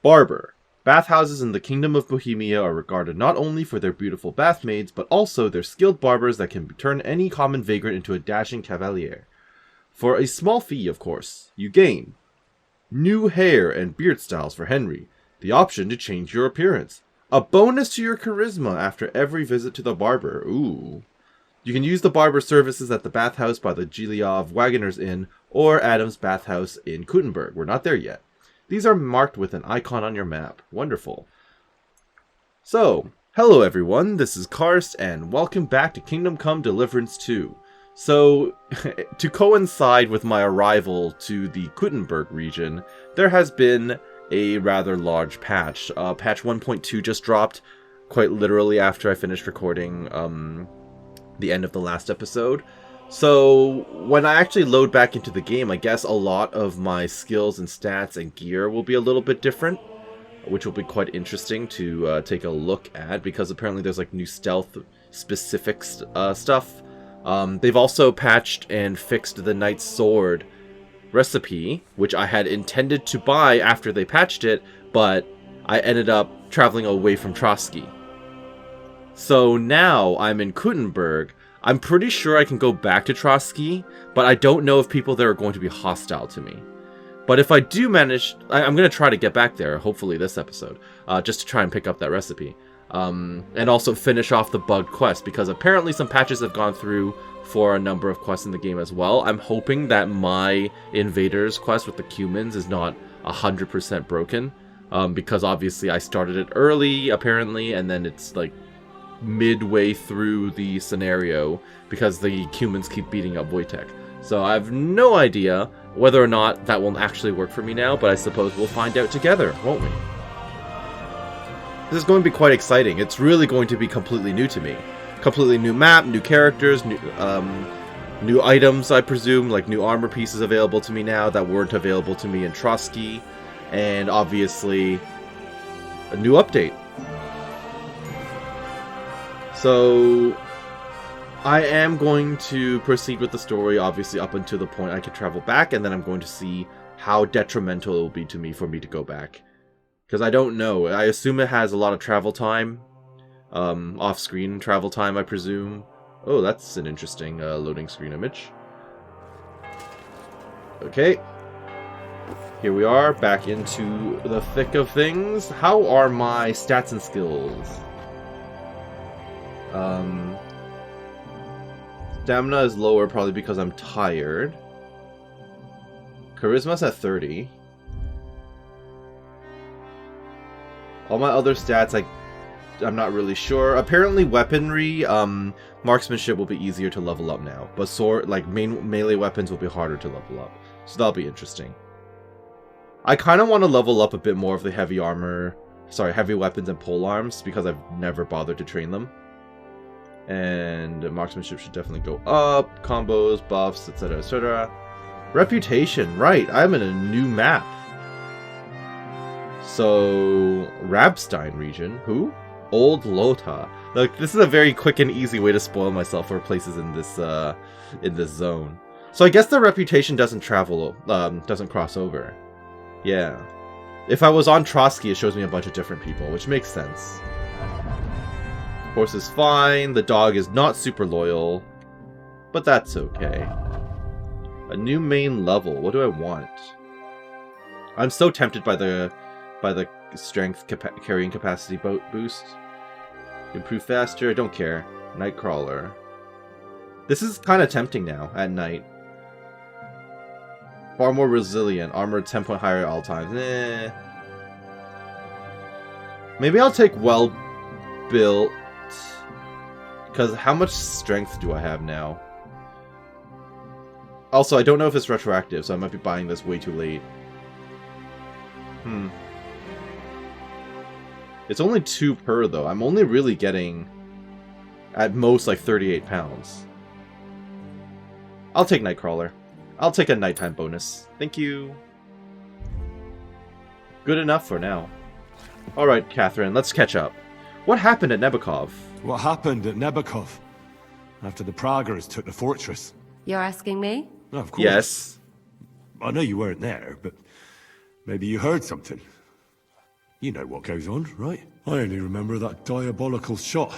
Barber. Bathhouses in the Kingdom of Bohemia are regarded not only for their beautiful bathmaids, but also their skilled barbers that can turn any common vagrant into a dashing cavalier. For a small fee, of course, you gain new hair and beard styles for Henry, the option to change your appearance, a bonus to your charisma after every visit to the barber. Ooh. You can use the barber services at the bathhouse by the Gileov Wagoner's Inn or Adam's Bathhouse in Kuttenberg. We're not there yet. These are marked with an icon on your map. Wonderful. So, hello everyone, this is Karst, and welcome back to Kingdom Come Deliverance 2. So, to coincide with my arrival to the Kuttenberg region, there has been a rather large patch. Patch 1.2 just dropped, quite literally after I finished recording the end of the last episode. So, when I actually load back into the game, I guess a lot of my skills and stats and gear will be a little bit different, which will be quite interesting to take a look at, because apparently there's like new stealth-specific stuff. They've also patched and fixed the Knight's Sword recipe, which I had intended to buy after they patched it, but I ended up traveling away from Trotsky. So now I'm in Kuttenberg. I'm pretty sure I can go back to Trotsky, but I don't know if people there are going to be hostile to me. But if I do manage, I'm going to try to get back there, hopefully this episode, just to try and pick up that recipe. And also finish off the bugged quest, because apparently some patches have gone through for a number of quests in the game as well. I'm hoping that my Invaders quest with the Cumans is not 100% broken, because obviously I started it early, apparently, and then it's like midway through the scenario because the Cumans keep beating up Wojtek. So I have no idea whether or not that will actually work for me now, but I suppose we'll find out together, won't we? This is going to be quite exciting. It's really going to be completely new to me. Completely new map, new characters, new items, I presume, like new armor pieces available to me now that weren't available to me in Trotsky, and obviously a new update. So I am going to proceed with the story, obviously up until the point I can travel back, and then I'm going to see how detrimental it will be to me for me to go back. Because I don't know. I assume it has a lot of travel time. Off-screen travel time, I presume. Oh, that's an interesting loading screen image. Okay. Here we are, back into the thick of things. How are my stats and skills? Stamina is lower, probably because I'm tired. Charisma's at 30. All my other stats, I'm not really sure. Apparently weaponry, marksmanship will be easier to level up now. But sword, like melee weapons will be harder to level up. So that'll be interesting. I kind of want to level up a bit more of the heavy weapons and polearms, because I've never bothered to train them. And marksmanship should definitely go up. Combos, buffs, etc, etc. Reputation, right. I'm in a new map. So, Rabstein region. Who? Old Lota. Look, this is a very quick and easy way to spoil myself for places in this zone. So I guess the reputation doesn't cross over. Yeah. If I was on Trotsky, it shows me a bunch of different people, which makes sense. Horse is fine. The dog is not super loyal, but that's okay. A new main level. What do I want? I'm so tempted by the strength carrying capacity boost. Improve faster. I don't care. Nightcrawler. This is kind of tempting now at night. Far more resilient. Armor 10 point higher at all times. Maybe I'll take well built. Because how much strength do I have now? Also, I don't know if it's retroactive, so I might be buying this way too late. It's only 2 per, though. I'm only really getting, at most, like 38 pounds. I'll take Nightcrawler. I'll take a nighttime bonus. Thank you. Good enough for now. Alright, Catherine, let's catch up. What happened at Nebukov? What happened at Nebukov? After the Praggers took the fortress. You're asking me? Oh, of course. Yes. I know you weren't there, but maybe you heard something. You know what goes on, right? I only remember that diabolical shot.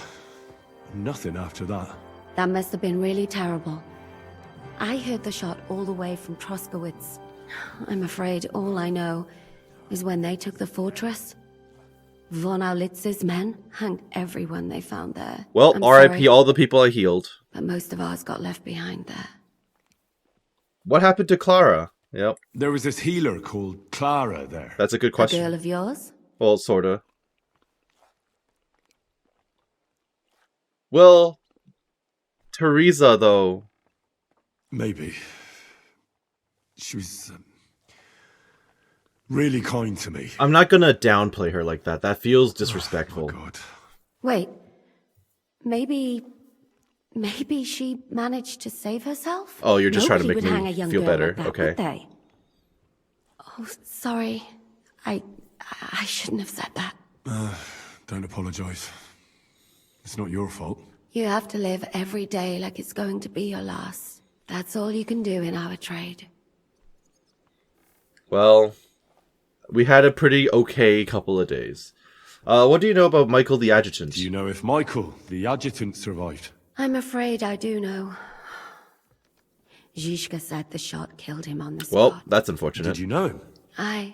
Nothing after that. That must have been really terrible. I heard the shot all the way from Troskowitz. I'm afraid all I know is when they took the fortress, Von Aulitz's men hanged everyone they found there. Well, I'm R.I.P. sorry, all the people I healed. but most of ours got left behind there. What happened to Clara? Yep, There was this healer called Clara there. that's a good A question. girl of yours? Well, sorta. Well, Teresa, though. Maybe. She was really kind to me. I'm not gonna downplay her like that. That feels Oh disrespectful. God. Wait, maybe she managed to save herself? Oh, you're just trying to Nobody make would me hang a young feel girl better. like that, Okay. would they? Oh, sorry. I shouldn't have said that. Don't apologize. It's not your fault. You have to live every day like it's going to be your last. That's all you can do in our trade. Well, we had a pretty okay couple of days. What do you know about Michael the Adjutant? Do you know if Michael, the adjutant, survived? I'm afraid I do know. Zizka said the shot killed him on the spot. Well, that's unfortunate. Did you know him? Aye.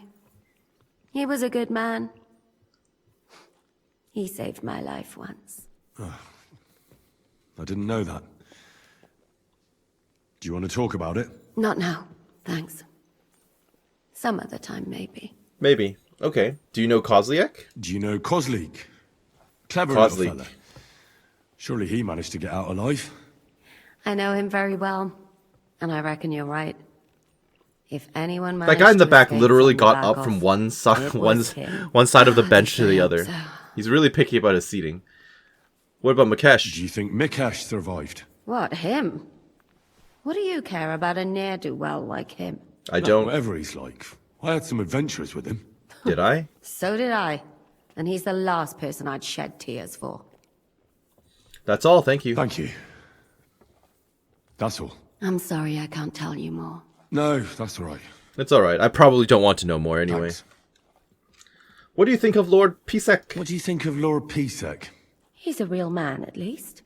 He was a good man. He saved my life once. I didn't know that. Do you want to talk about it? Not now, thanks. Some other time, maybe. Maybe. Okay. Do you know Kozliak? Do you know Kozlik? Clever little Kozlik. fella. Surely he managed to get out alive. I know him very well, and I reckon you're right. If anyone That managed guy in the to back escape literally from the got back up off, from one side, it was him. one side of the bench to the I other. hope so. He's really picky about his seating. What about Do Makesh? you think Mikash survived? What, him? What do you care about a ne'er-do-well like him? I don't. Whatever he's like. I had some adventures with him. Did I? So did I. And he's the last person I'd shed tears for. That's all. Thank you. Thank you. That's all. I'm sorry I can't tell you more. No, that's all right. It's all right. I probably don't want to know more anyway. Thanks. What do you think of Lord Pisek? What do you think of Lord Pisek? He's a real man, at least.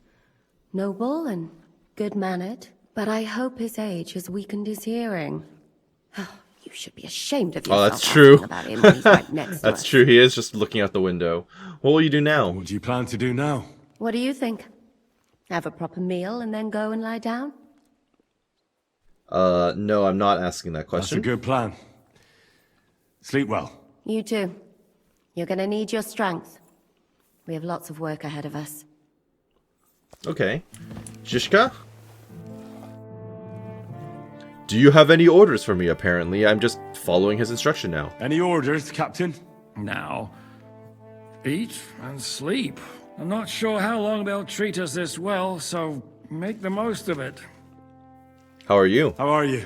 Noble and good-mannered. But I hope his age has weakened his hearing. You should be ashamed of yourself. Oh, that's true. asking about him when he's right next to That's us. true. He is just looking out the window. What will you do now? What do you plan to do now? What do you think? Have a proper meal and then go and lie down? No, I'm not asking that That's a question. good plan. Sleep well. You too. You're gonna need your strength. We have lots of work ahead of us. Okay. Zizka? Do you have any orders for me, apparently? I'm just following his instruction now. Any orders, Captain? Now, eat and sleep. I'm not sure how long they'll treat us this well, so make the most of it. How are you? How are you?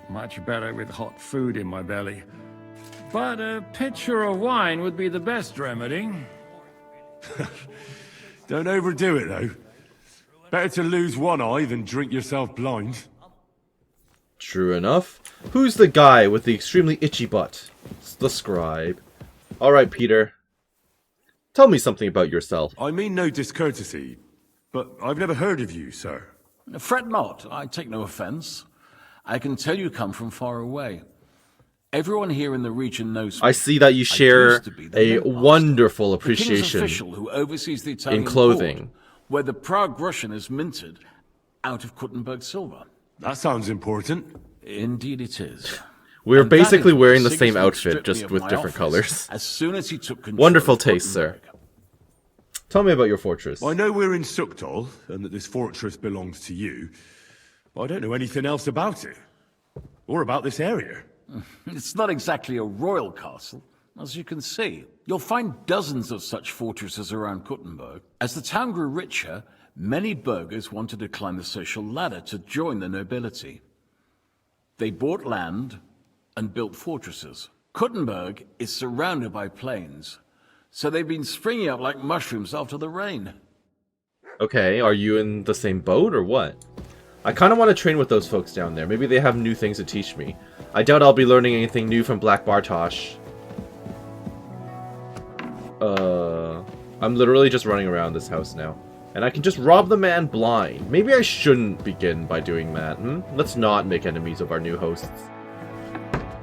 Much better with hot food in my belly. But a pitcher of wine would be the best remedy. Don't overdo it, though. Better to lose one eye than drink yourself blind. True enough. Who's the guy with the extremely itchy butt? It's the scribe. Alright, Peter. Tell me something about yourself. I mean no discourtesy, but I've never heard of you, sir. Fret not, I take no offense. I can tell you come from far away. Everyone here in the region knows me. I see that you share used to be the a Mint Master, wonderful the king's appreciation. official who oversees the Italian clothing. court, where the Prague Russian is minted out of Kuttenberg silver. That sounds important. Indeed it is. We're And that basically is why wearing the Sigismund same outfit, stripped me just of with my different office colors. As soon as he took control Wonderful of taste, sir. Kuttenberg. Tell me about your fortress. I know we're in Sukdal, and that this fortress belongs to you, but I don't know anything else about it. Or about this area. It's not exactly a royal castle, as you can see. You'll find dozens of such fortresses around Kuttenberg. As the town grew richer, many burghers wanted to climb the social ladder to join the nobility. They bought land and built fortresses. Kuttenberg is surrounded by plains, so they've been springing up like mushrooms after the rain. Okay, are you in the same boat or what? I kind of want to train with those folks down there. Maybe they have new things to teach me. I doubt I'll be learning anything new from Black Bartosz. I'm literally just running around this house now. And I can just rob the man blind. Maybe I shouldn't begin by doing that, hmm? Let's not make enemies of our new hosts.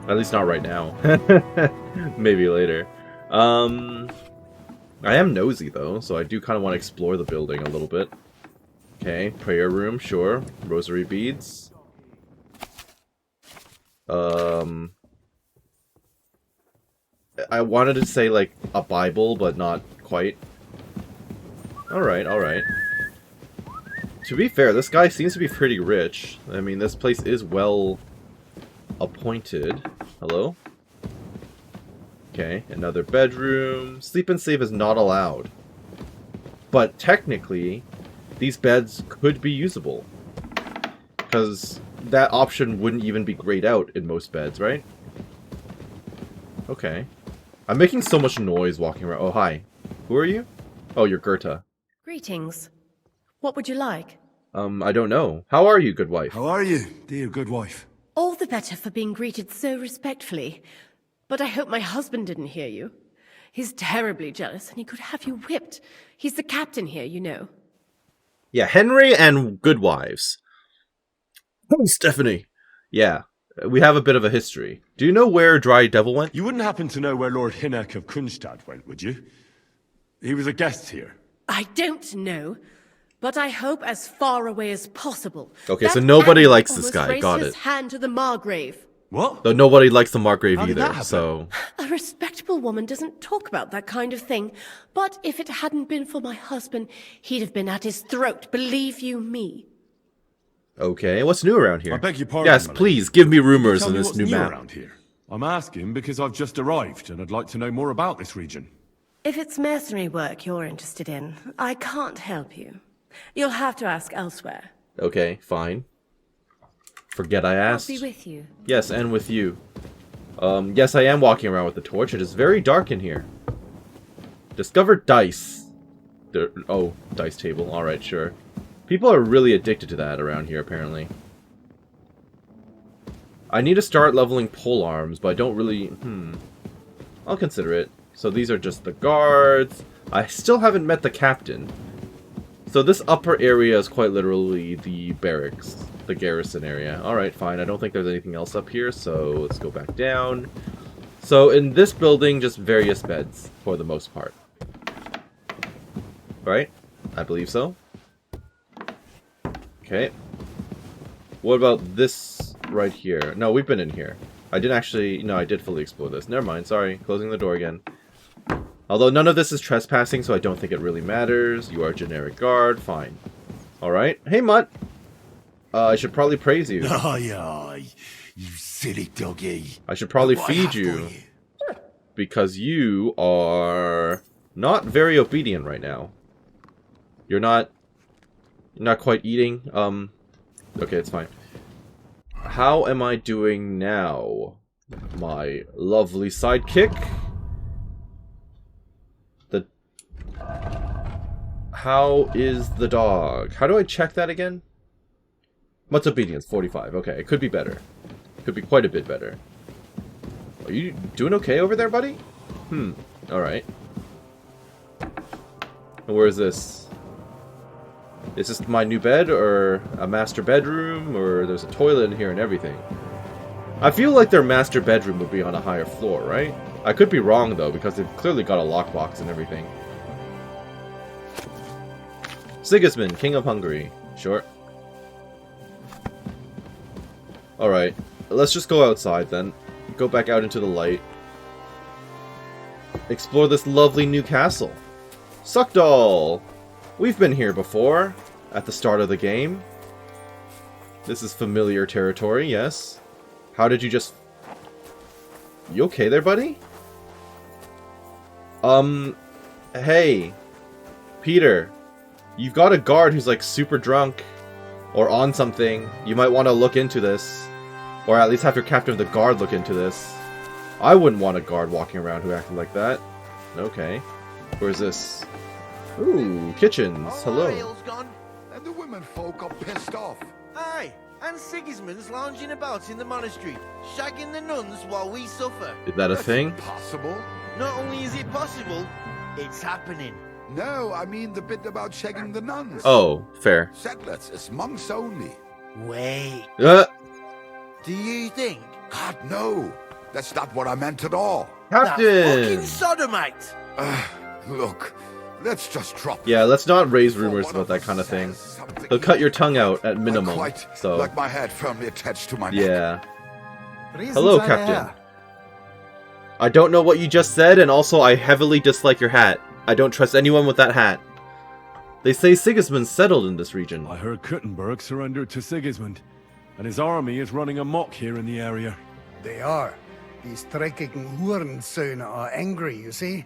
At least not right now. Maybe later. I am nosy, though, so I do kind of want to explore the building a little bit. Okay, prayer room, sure. Rosary beads. I wanted to say, like, a Bible, but not quite. Alright, alright. To be fair, this guy seems to be pretty rich. I mean, this place is well appointed. Hello? Okay, another bedroom. Sleep and save is not allowed. But technically, these beds could be usable. Because that option wouldn't even be grayed out in most beds, right? Okay. I'm making so much noise walking around. Oh, hi. Who are you? Oh, you're Goethe. Greetings. What would you like? I don't know. How are you, good wife? How are you, dear good wife? All the better for being greeted so respectfully. But I hope my husband didn't hear you. He's terribly jealous and he could have you whipped. He's the captain here, you know. Yeah, Henry and good wives. Oh, Stephanie. Yeah, we have a bit of a history. Do you know where Dry Devil went? You wouldn't happen to know where Lord Hinnek of Kunstad went, would you? He was a guest here. I don't know, but I hope as far away as possible. Okay, so That nobody animal likes this almost guy. raised Got his it. hand to the Margrave. What? Though nobody likes the Margrave How did that either, happen? so... A respectable woman doesn't talk about that kind of thing. But if it hadn't been for my husband, he'd have been at his throat, believe you me. Okay, what's new around here? I beg your pardon, Yes, my lady. please, give me rumors Tell on me this what's new new map. around here. I'm asking because I've just arrived and I'd like to know more about this region. If it's mercenary work you're interested in, I can't help you. You'll have to ask elsewhere. Okay, fine. Forget I I'll asked. be with you. Yes, and with you. Yes, I am walking around with the torch. It is very dark in here. Discovered dice. Oh, dice table. Alright, sure. People are really addicted to that around here, apparently. I need to start leveling pole arms, but I don't really... I'll consider it. So these are just the guards. I still haven't met the captain. So this upper area is quite literally the barracks. The garrison area. Alright, fine. I don't think there's anything else up here, so let's go back down. So in this building, just various beds, for the most part. Right? I believe so. Okay. What about this right here? No, we've been in here. I didn't actually... No, I did fully explore this. Never mind, sorry. Closing the door again. Although none of this is trespassing, so I don't think it really matters. You are a generic guard. Fine. Alright. Hey, Mutt. I should probably praise you. Aye, aye, you silly doggy. I should probably What I feed have for you. Because you are not very obedient right now. You're not quite eating. Okay, it's fine. How am I doing now? My lovely sidekick. How is the dog? How do I check that again? Mutt's obedience, 45. Okay, it could be better. Could be quite a bit better. Are you doing okay over there, buddy? Alright. And where is this? Is this my new bed, or a master bedroom, or there's a toilet in here and everything? I feel like their master bedroom would be on a higher floor, right? I could be wrong, though, because they've clearly got a lockbox and everything. Sigismund, King of Hungary. Sure. Alright, let's just go outside then. Go back out into the light. Explore this lovely new castle. Suckdoll! We've been here before, at the start of the game. This is familiar territory, yes. How did you just... You okay there, buddy? Hey. Peter. You've got a guard who's like super drunk. Or on something. You might want to look into this. Or at least have your captain of the guard look into this. I wouldn't want a guard walking around who acted like that. Okay. Where's this? Ooh, kitchens. Hello. Ale's gone, and the women folk are pissed off. Aye, and Sigismund's lounging about in the monastery, shagging the nuns while we suffer. Is that a thing? Possible. Not only is it possible, It's happening. No, I mean the bit about checking the nuns. Oh, fair. Settlers, it's monks only. Wait, Uh, do you think? God, no. That's not what I meant at all. That Captain! fucking sodomite! Look, let's just drop Yeah, let's not raise rumors Before one about that kind of thing. says something He'll cut your evil. tongue out at I'm minimum. quite So, like my head firmly attached to my neck. yeah. Hello, Captain. I don't know what you just said, and also I heavily dislike your hat. I don't trust anyone with that hat. They say Sigismund settled in this region. I heard Kuttenberg surrendered to Sigismund, and his army is running amok here in the area. They are. These dreckigen Hurensöhne are angry, you see?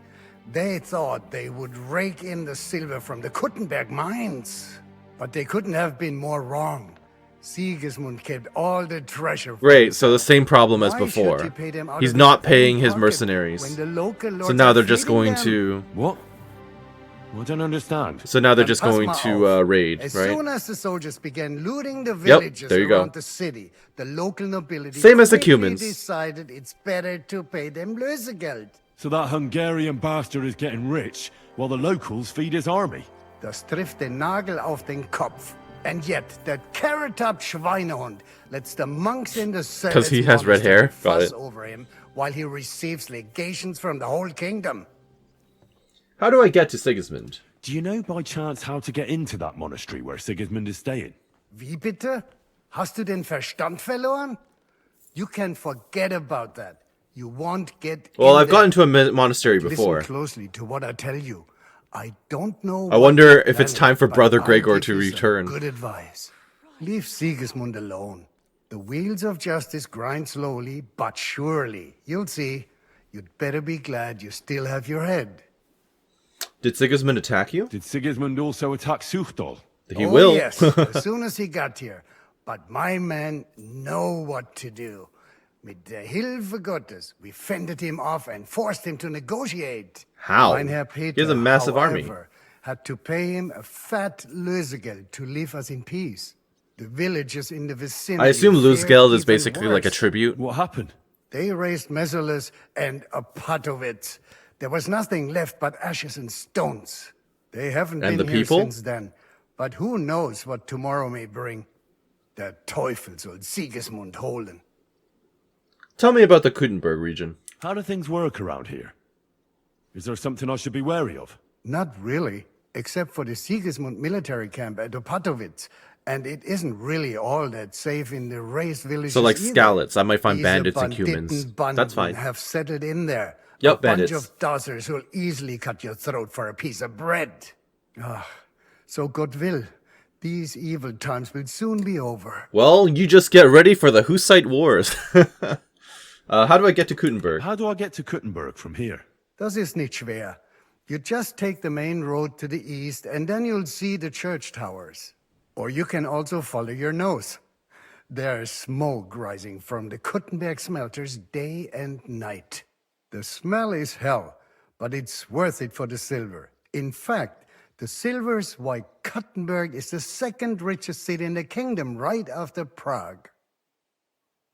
They thought they would rake in the silver from the Kuttenberg mines. But they couldn't have been more wrong. Sigismund kept all the treasure. Great, so the same problem as Why should before. he pay them out He's of not his paying own his pocket mercenaries. when the local So lords now are they're just feeding going them? to... What? I don't understand. So now they're Then just pass going ma to auf. raid, As right? soon as the soldiers began looting the villages there you go. around the city, the local nobility Same as the quickly Cumans. decided it's better to pay them Lösegeld. So that Hungarian bastard is getting rich, while the locals feed his army. Das trifft den Nagel auf den Kopf. And yet, that carrot-top Schweinehund lets the monks in the Because he has red hair? Got fuss it. over him while he receives legations from the whole kingdom. How do I get to Sigismund? Do you know by chance how to get into that monastery where Sigismund is staying? Wie bitte? Hast du den Verstand verloren? You can forget about that. You won't get Well, in I've there. gotten to a monastery before. Listen closely to what I tell you. I don't know. I what wonder you're if it's planning, time for but Brother I'll Gregor give to you some return. Good advice. Leave Sigismund alone. The wheels of justice grind slowly but surely. You'll see. You'd better be glad you still have your head. Did Sigismund attack you? Did Sigismund also attack Suchdol? He Oh, will. yes, as soon as he got here. But my men know what to do. Mit der Hilfe Gottes, we fended him off and forced him to negotiate. How? Mein Herr He Peter, has a massive army. however, had to pay him a fat Lösegeld to leave us in peace. The villagers in the vicinity... I assume feared Luzgeld is even basically like a worse. tribute. What happened? They raised Messerles and Opatovitz. There was nothing left but ashes and stones. They haven't And been the here people? since then. But who knows what tomorrow may bring. Der Teufel soll Sigismund holen. Tell me about the Kuttenberg region. How do things work around here? Is there something I should be wary of? Not really, except for the Sigismund military camp at Opatovitz. And it isn't really all that safe in the raised villages So like either. Skalitz, I might find These bandits and Banditen humans. Banden That's fine. have settled in there. Yep, a bandits. bunch of dozers who'll easily cut your throat for a piece of bread. Ah, so God will. These evil times will soon be over. Well, you just get ready for the Hussite Wars. How do I get to Kuttenberg? How do I get to Kuttenberg from here? Das ist nicht schwer. You just take the main road to the east and then you'll see the church towers. Or you can also follow your nose. There's smoke rising from the Kuttenberg smelters day and night. The smell is hell, but it's worth it for the silver. In fact, the silver's why Kuttenberg is the second richest city in the kingdom right after Prague.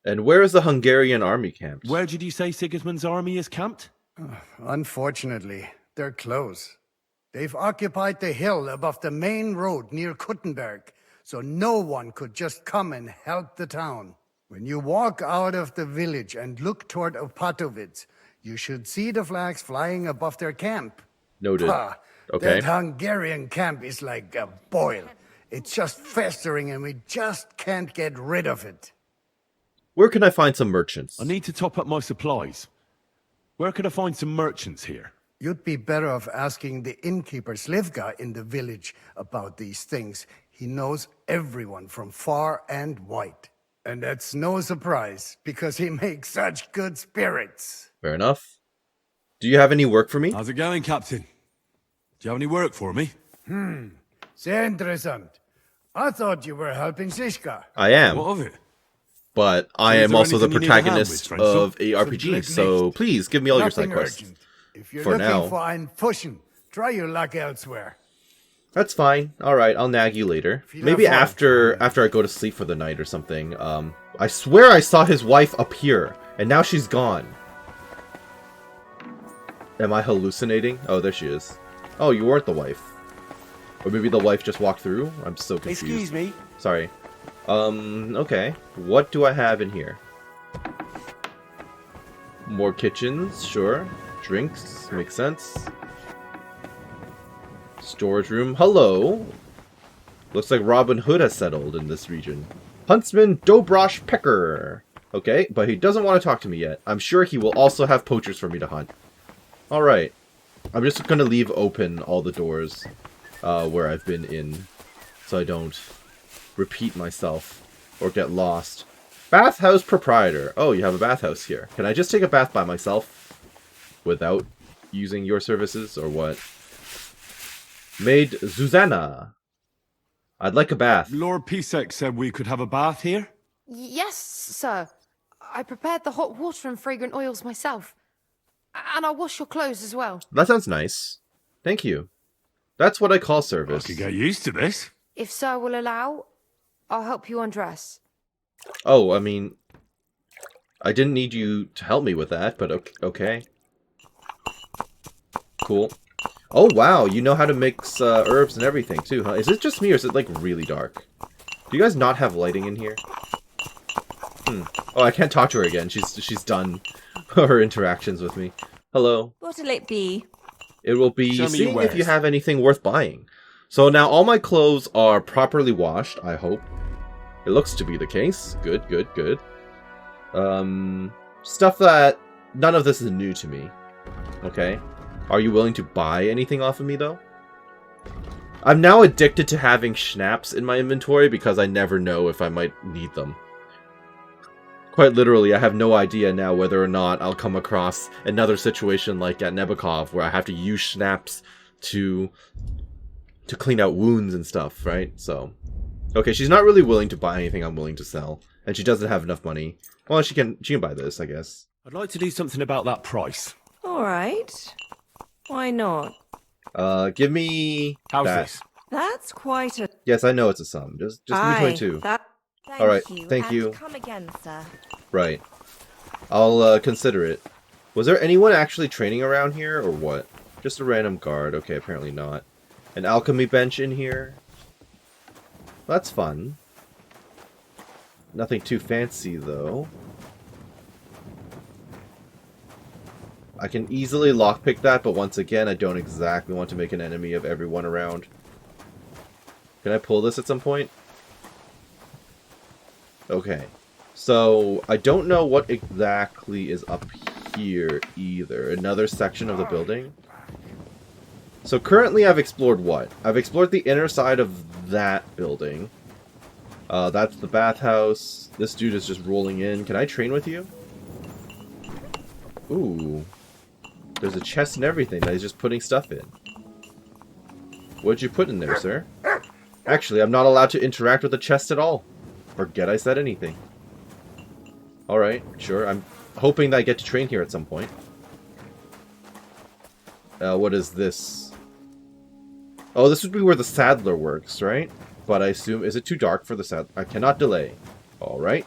And where is the Hungarian army camped? Where did you say Sigismund's army is camped? Unfortunately, they're close. They've occupied the hill above the main road near Kuttenberg, so no one could just come and help the town. When you walk out of the village and look toward Opatovitz, you should see the flags flying above their camp. Noted. Pah, Okay. that Hungarian camp is like a boil. It's just festering and we just can't get rid of it. Where can I find some merchants? I need to top up my supplies. Where could I find some merchants here? You'd be better off asking the innkeeper Slivka in the village about these things. He knows everyone from far and wide. And that's no surprise, because he makes such good spirits. Fair enough. Do you have any work for me? How's it going, Captain? Do you have any work for me? Sehr interessant. I thought you were helping Shishka. I am. What of it? But I So is am there also the anything you need a hand protagonist with, Frenzel? of a RPG, so please give me all your side Nothing quests. urgent. If you're For looking now. for einen Fuschen, try your luck elsewhere. That's fine. Alright, I'll nag you later. Viel Maybe Erfolg. after I go to sleep for the night or something. I swear I saw his wife appear, and now she's gone. Am I hallucinating? Oh, there she is. Oh, you weren't the wife. Or maybe the wife just walked through? I'm so confused. Excuse me. Sorry. Okay. What do I have in here? More kitchens, sure. Drinks, makes sense. Storage room, hello! Looks like Robin Hood has settled in this region. Huntsman Dobrosh Pecker! Okay, but he doesn't want to talk to me yet. I'm sure he will also have poachers for me to hunt. Alright. I'm just gonna leave open all the doors where I've been in, so I don't repeat myself or get lost. Bathhouse proprietor. Oh, you have a bathhouse here. Can I just take a bath by myself without using your services, or what? Maid Susanna. I'd like a bath. Lord Pisek said we could have a bath here? Yes, sir. I prepared the hot water and fragrant oils myself. And I'll wash your clothes as well. That sounds nice. Thank you. That's what I call service. I could get used to this. If sir will allow, I'll help you undress. Oh, I mean, I didn't need you to help me with that, but okay. Cool. Oh, wow, you know how to mix herbs and everything, too, huh? Is it just me, or is it, like, really dark? Do you guys not have lighting in here? Oh, I can't talk to her again. She's done her interactions with me. Hello. What'll it be? It will be Show me seeing your if you wares. have anything worth buying. So now all my clothes are properly washed, I hope. It looks to be the case. Good, good, good. Stuff that... None of this is new to me. Okay. Are you willing to buy anything off of me, though? I'm now addicted to having schnapps in my inventory because I never know if I might need them. Quite literally, I have no idea now whether or not I'll come across another situation like at Nebukov where I have to use schnapps to clean out wounds and stuff, right? So, okay, she's not really willing to buy anything I'm willing to sell, and she doesn't have enough money. Well, she can buy this, I guess. I'd like to do something about that price. All right. Why not? Give me How's that. this? That's quite a... Yes, I know it's a sum. Just give me 22. All right, thank you. Come again, sir. Right. I'll consider it. Was there anyone actually training around here, or what? Just a random guard. Okay, apparently not. An alchemy bench in here. That's fun. Nothing too fancy, though. I can easily lockpick that, but once again, I don't exactly want to make an enemy of everyone around. Can I pull this at some point? Okay. So, I don't know what exactly is up here, either. Another section of the building? So, currently I've explored what? I've explored the inner side of that building. That's the bathhouse. This dude is just rolling in. Can I train with you? Ooh. There's a chest and everything that he's just putting stuff in. What'd you put in there, sir? Actually, I'm not allowed to interact with the chest at all. Forget I said anything. Alright, sure. I'm hoping that I get to train here at some point. What is this? Oh, this would be where the saddler works, right? But I assume... Is it too dark for the saddler? I cannot delay. Alright.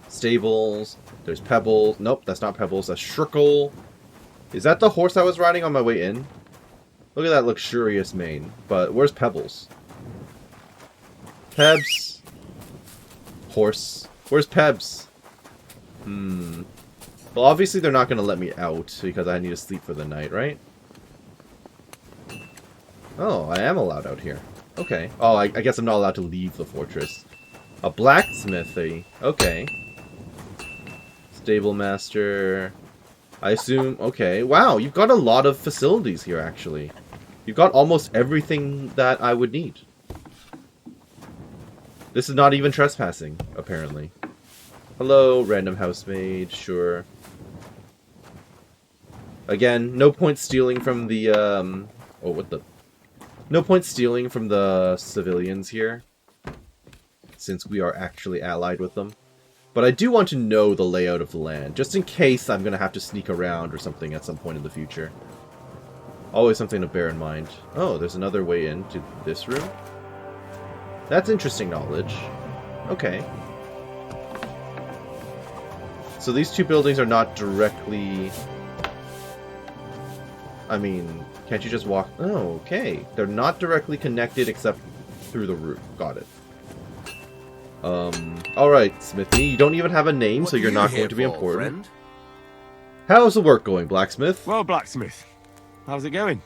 Stables. There's Pebbles. Nope, that's not Pebbles. That's Shrickle. Is that the horse I was riding on my way in? Look at that luxurious mane. But where's Pebbles? Pebs. Horse. Where's Pebs? Well, obviously they're not going to let me out because I need to sleep for the night, right? Oh, I am allowed out here. Okay. Oh, I guess I'm not allowed to leave the fortress. A blacksmithy. Okay. Stable master. I assume... Okay. Wow, you've got a lot of facilities here, actually. You've got almost everything that I would need. This is not even trespassing, apparently. Hello, random housemaid. Sure. Again, no point stealing from the, Oh, what the... No point stealing from the civilians here, since we are actually allied with them. But I do want to know the layout of the land, just in case I'm going to have to sneak around or something at some point in the future. Always something to bear in mind. Oh, there's another way into this room? That's interesting knowledge. Okay. So these two buildings are not directly I mean, can't you just walk? Oh, okay. They're not directly connected except through the roof. Got it. Alright, Smithy. You don't even have a name, so you're not going to be important. How's the work going, Blacksmith? Well, Blacksmith, how's it going?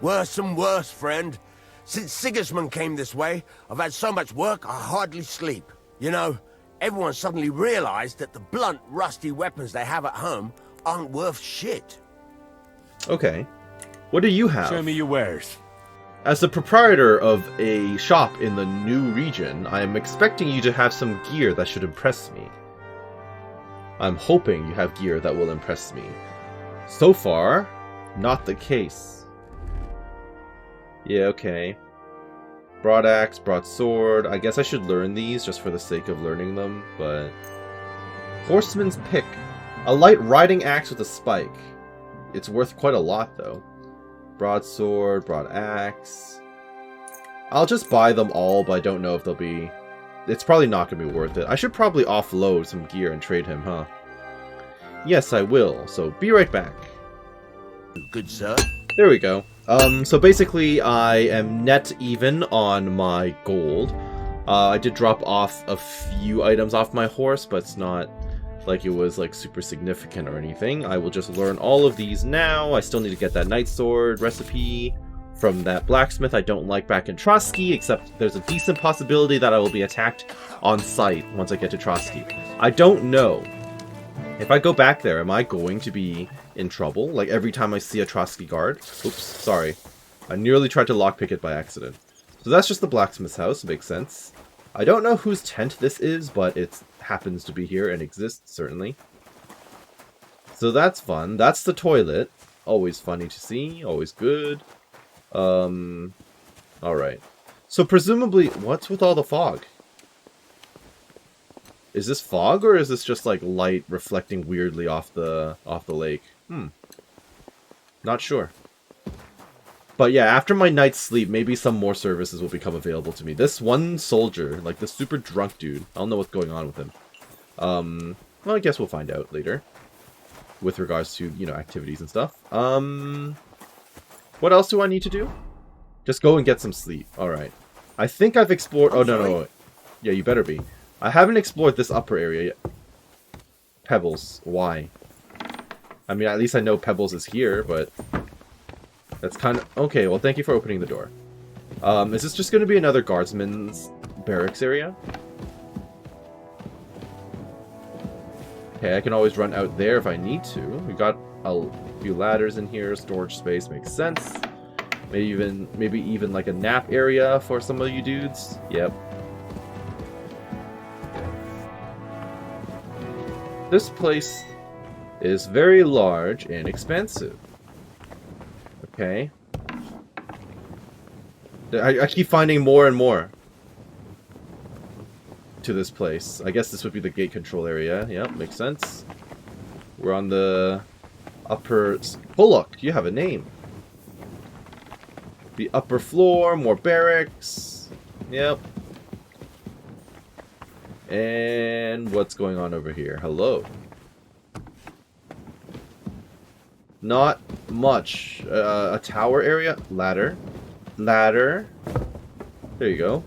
Worse and worse, friend. Since Sigismund came this way, I've had so much work I hardly sleep. You know, everyone suddenly realized that the blunt, rusty weapons they have at home aren't worth shit. Okay. What do you have? Show me your wares. As the proprietor of a shop in the new region, I am expecting you to have some gear that should impress me. I'm hoping you have gear that will impress me. So far, not the case. Yeah, okay. Broadaxe, broadsword. I guess I should learn these just for the sake of learning them, but... Horseman's Pick. A light riding axe with a spike. It's worth quite a lot, though. Broadsword, broadaxe. I'll just buy them all, but I don't know if they'll be... It's probably not going to be worth it. I should probably offload some gear and trade him, huh? Yes, I will. So, be right back. Good, sir. There we go. So basically, I am net even on my gold. I did drop off a few items off my horse, but it's not like it was like super significant or anything. I will just learn all of these now. I still need to get that Night Sword recipe from that blacksmith I don't like back in Trotsky, except there's a decent possibility that I will be attacked on sight once I get to Trotsky. I don't know. If I go back there, am I going to be in trouble? Like every time I see a Trotsky guard? Oops, sorry. I nearly tried to lockpick it by accident. So that's just the blacksmith's house, makes sense. I don't know whose tent this is, but it happens to be here and exists, certainly. So that's fun. That's the toilet. Always funny to see, always good. Alright. So presumably, what's with all the fog? Is this fog, or is this just like light reflecting weirdly off the lake? Not sure. But yeah, after my night's sleep, maybe some more services will become available to me. This one soldier, like the super drunk dude, I don't know what's going on with him. Well, I guess we'll find out later. With regards to, you know, activities and stuff. What else do I need to do? Just go and get some sleep. Alright. I think I've explored... Oh, no. Yeah, you better be. I haven't explored this upper area yet. Pebbles. Why? I mean, at least I know Pebbles is here, but... That's kind of... Okay, well, thank you for opening the door. Is this just going to be another guardsman's barracks area? Okay, I can always run out there if I need to. We got a few ladders in here. Storage space makes sense. Maybe even like a nap area for some of you dudes. Yep. This place is very large and expansive. Okay. I keep finding more and more to this place. I guess this would be the gate control area. Yep, makes sense. We're on the upper... Bullock, you have a name. The upper floor, more barracks. Yep. And what's going on over here? Hello. Not much. A tower area? Ladder. Ladder. There you go.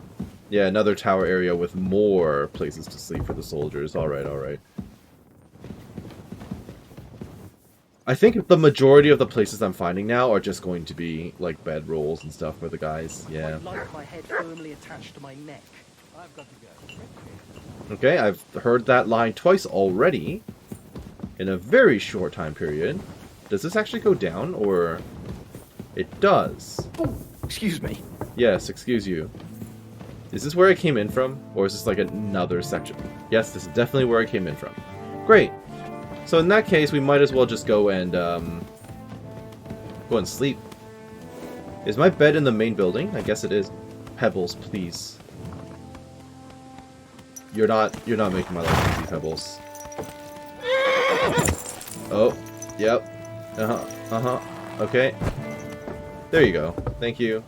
Yeah, another tower area with more places to sleep for the soldiers. Alright, alright. I think the majority of the places I'm finding now are just going to be like bedrolls and stuff for the guys. Yeah. I'd like my head firmly attached to my neck. I've got to go. Okay, I've heard that line twice already. In a very short time period. Does this actually go down, or... It does. Oh, excuse me. Yes, excuse you. Is this where I came in from? Or is this like another section? Yes, this is definitely where I came in from. Great. So in that case, we might as well just go and sleep. Is my bed in the main building? I guess it is. Pebbles, please. You're not making my life easy, Pebbles. Oh, yep. Okay. There you go. Thank you.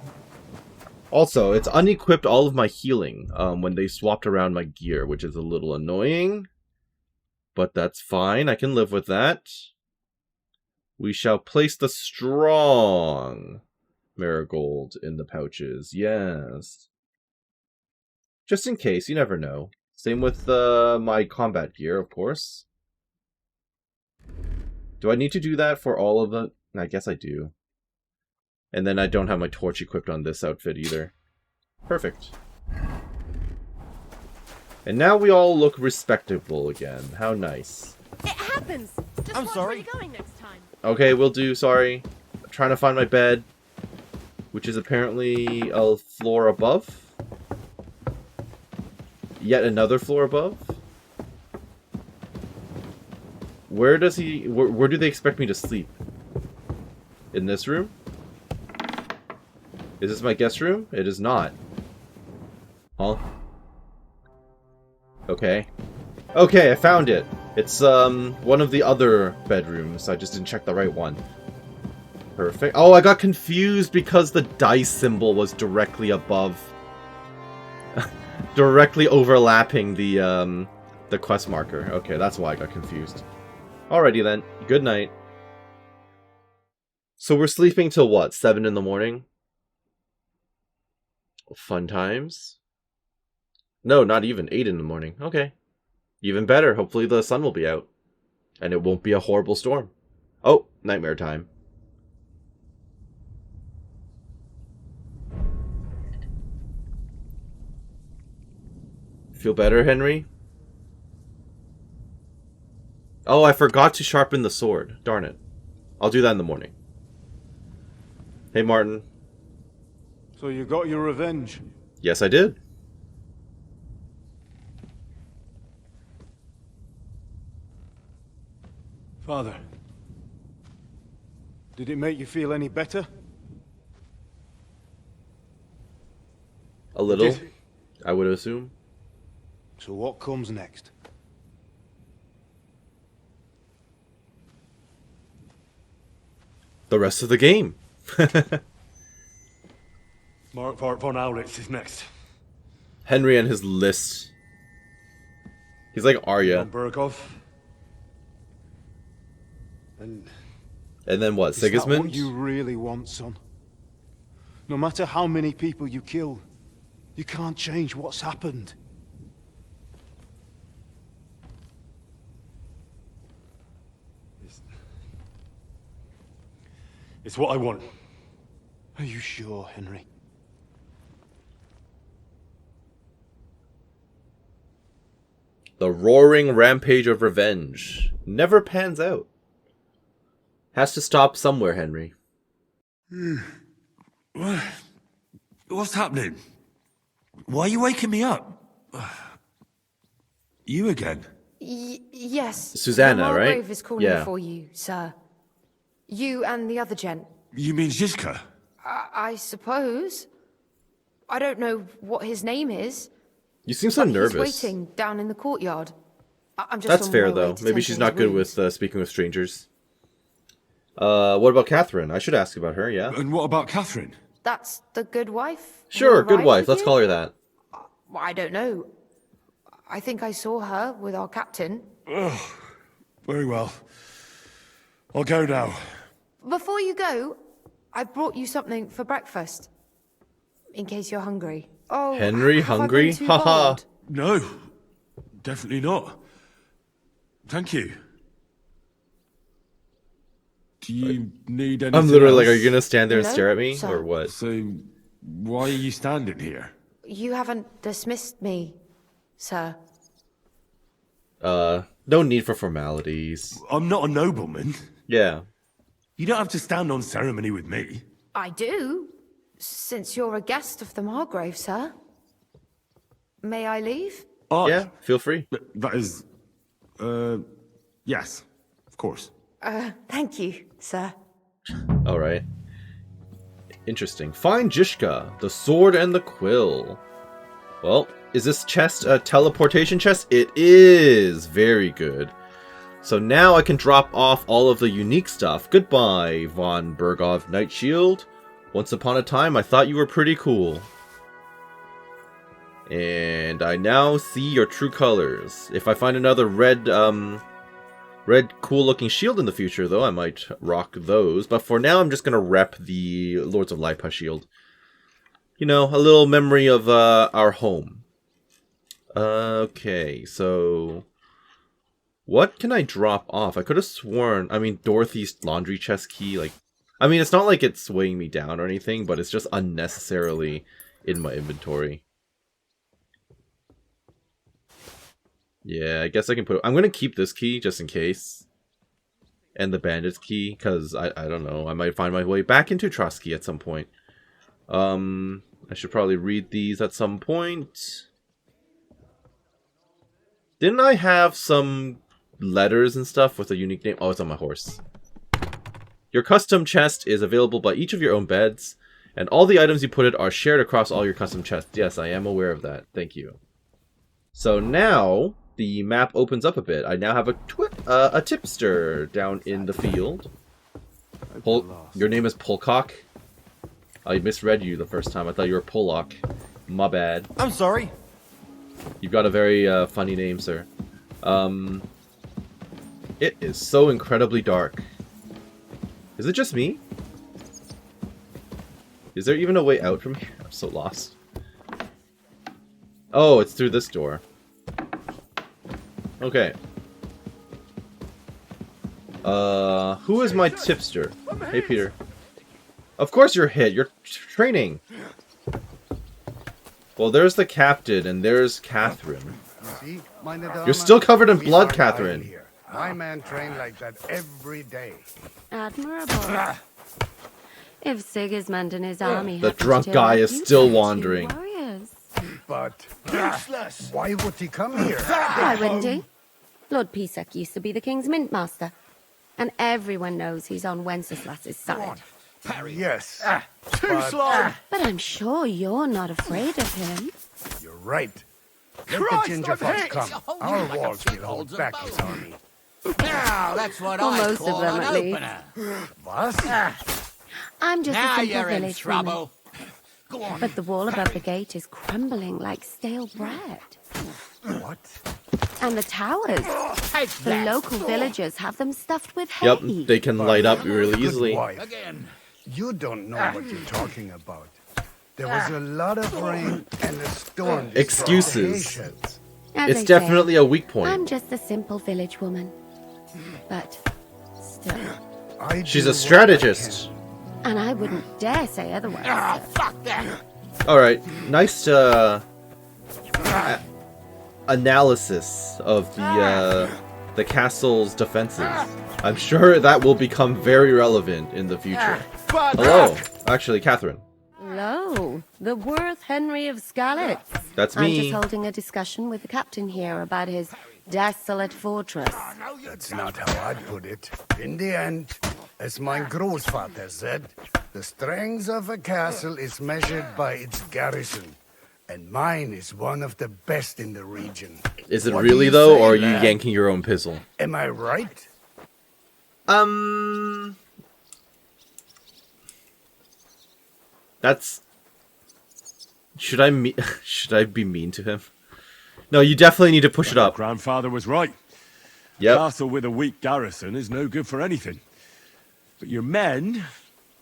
Also, it's unequipped all of my healing when they swapped around my gear, which is a little annoying. But that's fine. I can live with that. We shall place the strong marigold in the pouches. Yes. Just in case, you never know. Same with my combat gear, of course. Do I need to do that for all of it? I guess I do. And then I don't have my torch equipped on this outfit either. Perfect. And now we all look respectable again. How nice. It happens. Just I'm watch sorry. where you're going next time. Okay, will do, sorry. I'm trying to find my bed, which is apparently a floor above. Yet another floor above. Where does he... Where do they expect me to sleep? In this room? Is this my guest room? It is not. Huh? Okay. Okay, I found it. It's, one of the other bedrooms. I just didn't check the right one. Perfect. Oh, I got confused because the dice symbol was directly above. Directly overlapping the quest marker. Okay, that's why I got confused. Alrighty then. Good night. So we're sleeping till what? 7 in the morning? Fun times? No, not even. 8 in the morning. Okay. Even better. Hopefully the sun will be out. And it won't be a horrible storm. Oh, nightmare time. Feel better, Henry? Oh, I forgot to sharpen the sword. Darn it. I'll do that in the morning. Hey, Martin. So you got your revenge? Yes, I did. Father, did it make you feel any better? A little, Did- I would assume. So what comes next? The rest of the game. Mark von Aulitz is next. Henry and his list. He's like Arya. Bergov. And then what, is that Sigismund? what you really want, son? No matter how many people you kill, you can't change what's happened. It's what I want. Are you sure, Henry? The roaring rampage of revenge never pans out. Has to stop somewhere, Henry. What's happening? Why are you waking me up? You again? Yes. Susanna, the right? Margrave is calling Yeah. for you, sir. You and the other gent. You mean Zizka? I suppose. I don't know what his name is. You seem so but nervous. He's waiting down in the courtyard. I'm just That's on fair, my way though. to Maybe tend she's to not his good wounds. with speaking with strangers. What about Catherine? I should ask about her, yeah. And what about Catherine? That's the good wife? who Sure, good arrived wife. with Let's you? call her that. Well, I don't know. I think I saw her with our captain. Very well. I'll go now. Before you go, I brought you something for breakfast. In case you're hungry. Oh, Henry have I hungry? been too Haha. bold? No, definitely not. Thank you. Do you need anything I'm literally like, else? are you gonna stand there and No, stare at me? sir. Or what? So, why are you standing here? You haven't dismissed me, sir. No need for formalities. I'm not a nobleman. Yeah. You don't have to stand on ceremony with me. I do, since you're a guest of the Margrave, sir. May I leave? Yeah, feel free. That is... yes, of course. Thank you, sir. Alright. Interesting. Find Jishka, the sword and the quill. Well, is this chest a teleportation chest? It is! Very good. So now I can drop off all of the unique stuff. Goodbye, von Bergov Knight Shield. Once upon a time, I thought you were pretty cool. And I now see your true colors. If I find another red, Red, cool-looking shield in the future, though. I might rock those. But for now, I'm just going to rep the Lords of Lipa shield. You know, a little memory of our home. Okay, so... what can I drop off? I could have sworn... I mean, Dorothy's laundry chest key, like... I mean, it's not like it's weighing me down or anything, but it's just unnecessarily in my inventory. Yeah, I guess I can put... I'm going to keep this key, just in case. And the bandit's key, because, I don't know, I might find my way back into Trotsky at some point. I should probably read these at some point. Didn't I have some letters and stuff with a unique name? Oh, it's on my horse. Your custom chest is available by each of your own beds, and all the items you put it are shared across all your custom chests. Yes, I am aware of that. Thank you. So now... the map opens up a bit. I now have a tipster down in the field. Your name is Polcock? I misread you the first time. I thought you were Pollock. My bad. I'm sorry. You've got a very funny name, sir. It is so incredibly dark. Is it just me? Is there even a way out from here? I'm so lost. Oh, it's through this door. Okay. Who is my tipster? Hey, Peter. Of course you're hit. You're training. Well, there's the captain, and there's Catherine. See, You're still covered in blood, Catherine. My man trained like that every day. Admirable. If Sigismund and his army The happened to drunk turn guy up, is you'd still have two wandering. warriors. But why would he come here? Why wouldn't he? Lord Pisak used to be the king's mint master, and everyone knows he's on Wenceslas's side. Yes. Too slow. But I'm sure you're not afraid of him. You're right. Let Christ, the ginger I'm fox hit. come. Our walls will hold back his army. Now, that's what Or I most call of them, an at least. opener. What? I'm just Now a simple you're in village trouble. woman. But the wall above the gate is crumbling like stale bread. What? And the towers. Take The that. local villagers have them stuffed with hay. Yep, they can light up really Good easily. wife. Again. You don't know what you're talking about. There was a lot of rain and a storm. destroyed Excuses. the hay sheds. As It's I say, definitely a weak point. I'm just a simple village woman. But still. I She's do a what I strategist. And I wouldn't dare say otherwise. Ah, sir. fuck that. Alright, nice analysis of the castle's defenses. I'm sure that will become very relevant in the future. Hello. Actually, Catherine. Hello, the Worth Henry of Skalitz. That's I'm me. just holding a discussion with the captain here about his desolate fortress. That's not how I'd put it. In the end, as my grandfather said, the strength of a castle is measured by its garrison. And mine is one of the best in the region. Is it What do really you though, say, or are you lad? yanking your own pizzle? Am I right? That's... Should I be mean to him? No, you definitely need to push it up. Grandfather was right. Yep. Castle with a weak garrison is no good for anything. But your men,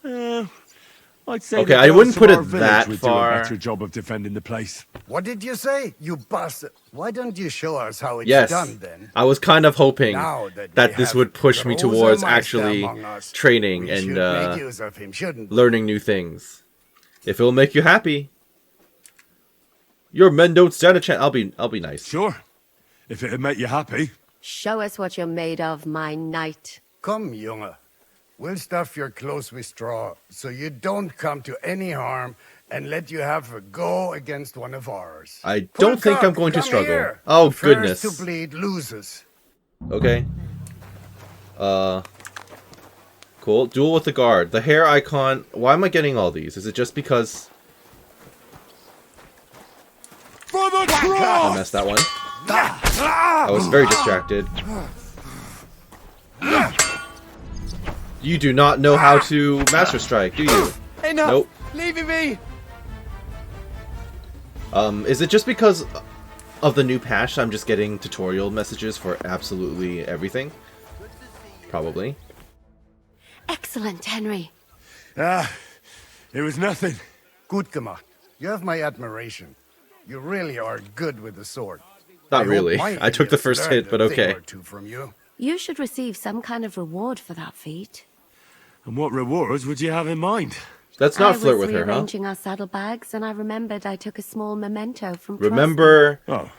I'd say Okay, the I girls wouldn't from put our it village that would far. do a better job of defending the place. What did you say, you bastard? Why don't you show us how it's Yes, done then? I was kind of hoping Now that that we this have would push me Rosa towards Meister actually among us, training we and should make use of him, shouldn't we? learning new things. If it'll make you happy. Your men don't stand a chance. I'll be nice. Sure, if it'd make you happy. Show us what you're made of, my knight. Come, Junge. We'll stuff your clothes with straw, so you don't come to any harm, and let you have a go against one of ours. I don't think I'm going to Come struggle. here. Oh, First goodness. to bleed loses. Okay. Cool. Duel with the guard. The hair icon. Why am I getting all these? Is it just because For the I cross! messed that one? I was very distracted. You do not know how to Master Strike, do you? Enough. Nope. Leave me. Is it just because of the new patch I'm just getting tutorial messages for absolutely everything? probably. Excellent, Henry. Ah, it was nothing. Gut gemacht. You have my admiration. You really are good with the sword. Not I hope really. my I took the idiots first learned hit, but a thing okay. or two from you. You should receive some kind of reward for that feat. And what rewards would you have in mind? Let's not flirt with her, I was huh? rearranging our saddlebags, and I remembered I took a small memento from Remember Oh.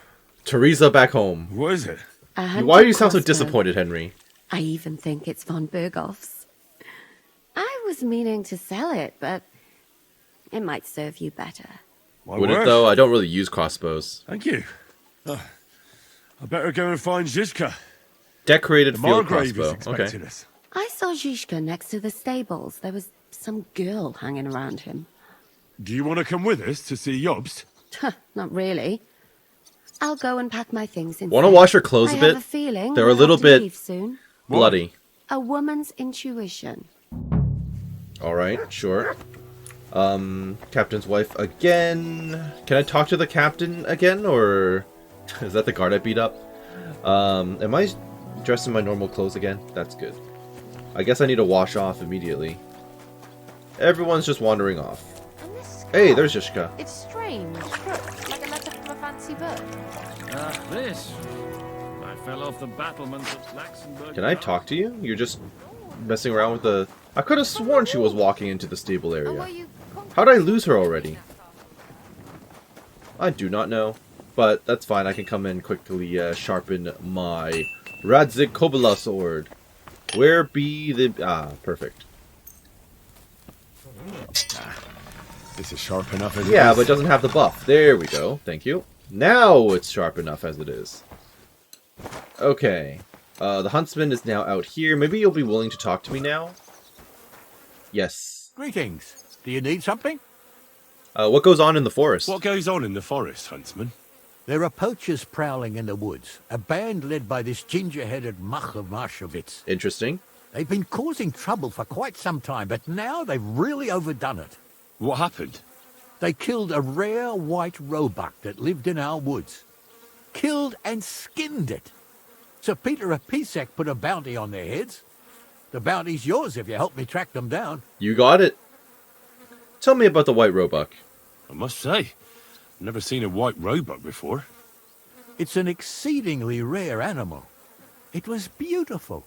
Teresa back home. What is it? Why do you sound so disappointed, Henry? I even think it's von Berghoff's. I was meaning to sell it, but it might serve you better. Why Would it worse? though? I don't really use crossbows. Thank you. I better go and find Zizka. Decorated The field Margrave is crossbow. Okay. expecting us. I saw Zizka next to the stables. There was some girl hanging around him. Do you want to come with us to see Jobst? Not really. I'll go and pack my things in. Want to wash her clothes a I bit? have a feeling They're a we'll little have to leave bit soon. bloody. A woman's intuition. All right, sure. Captain's wife again. Can I talk to the captain again, or is that the guard I beat up? Am I dressed in my normal clothes again? That's good. I guess I need to wash off immediately. Everyone's just wandering off. And this Hey, scarf, there's Zizka. It's strange, like a letter from a fancy bird. This. I fell off the battlements at Laxenburg. Can I talk to you? You're just messing around with the... I could have sworn she was walking into the stable area. How did I lose her already? I do not know. But that's fine. I can come in quickly sharpen my Radzik Kobala sword. Where be the... Ah, perfect. This is sharp enough as it Yeah, is. but it doesn't have the buff. There we go. Thank you. Now it's sharp enough as it is. Okay. The huntsman is now out here. Maybe you'll be willing to talk to me now? Yes. Greetings. Do you need something? What goes on in the forest? What goes on in the forest, Huntsman? There are poachers prowling in the woods. A band led by this ginger-headed Mach of Marshowitz. Interesting. They've been causing trouble for quite some time, but now they've really overdone it. What happened? They killed a rare white roebuck that lived in our woods. Killed and skinned it. Sir Peter of Pisek put a bounty on their heads. The bounty's yours if you help me track them down. You got it. Tell me about the white roebuck. I must say, I've never seen a white roebuck before. It's an exceedingly rare animal. It was beautiful.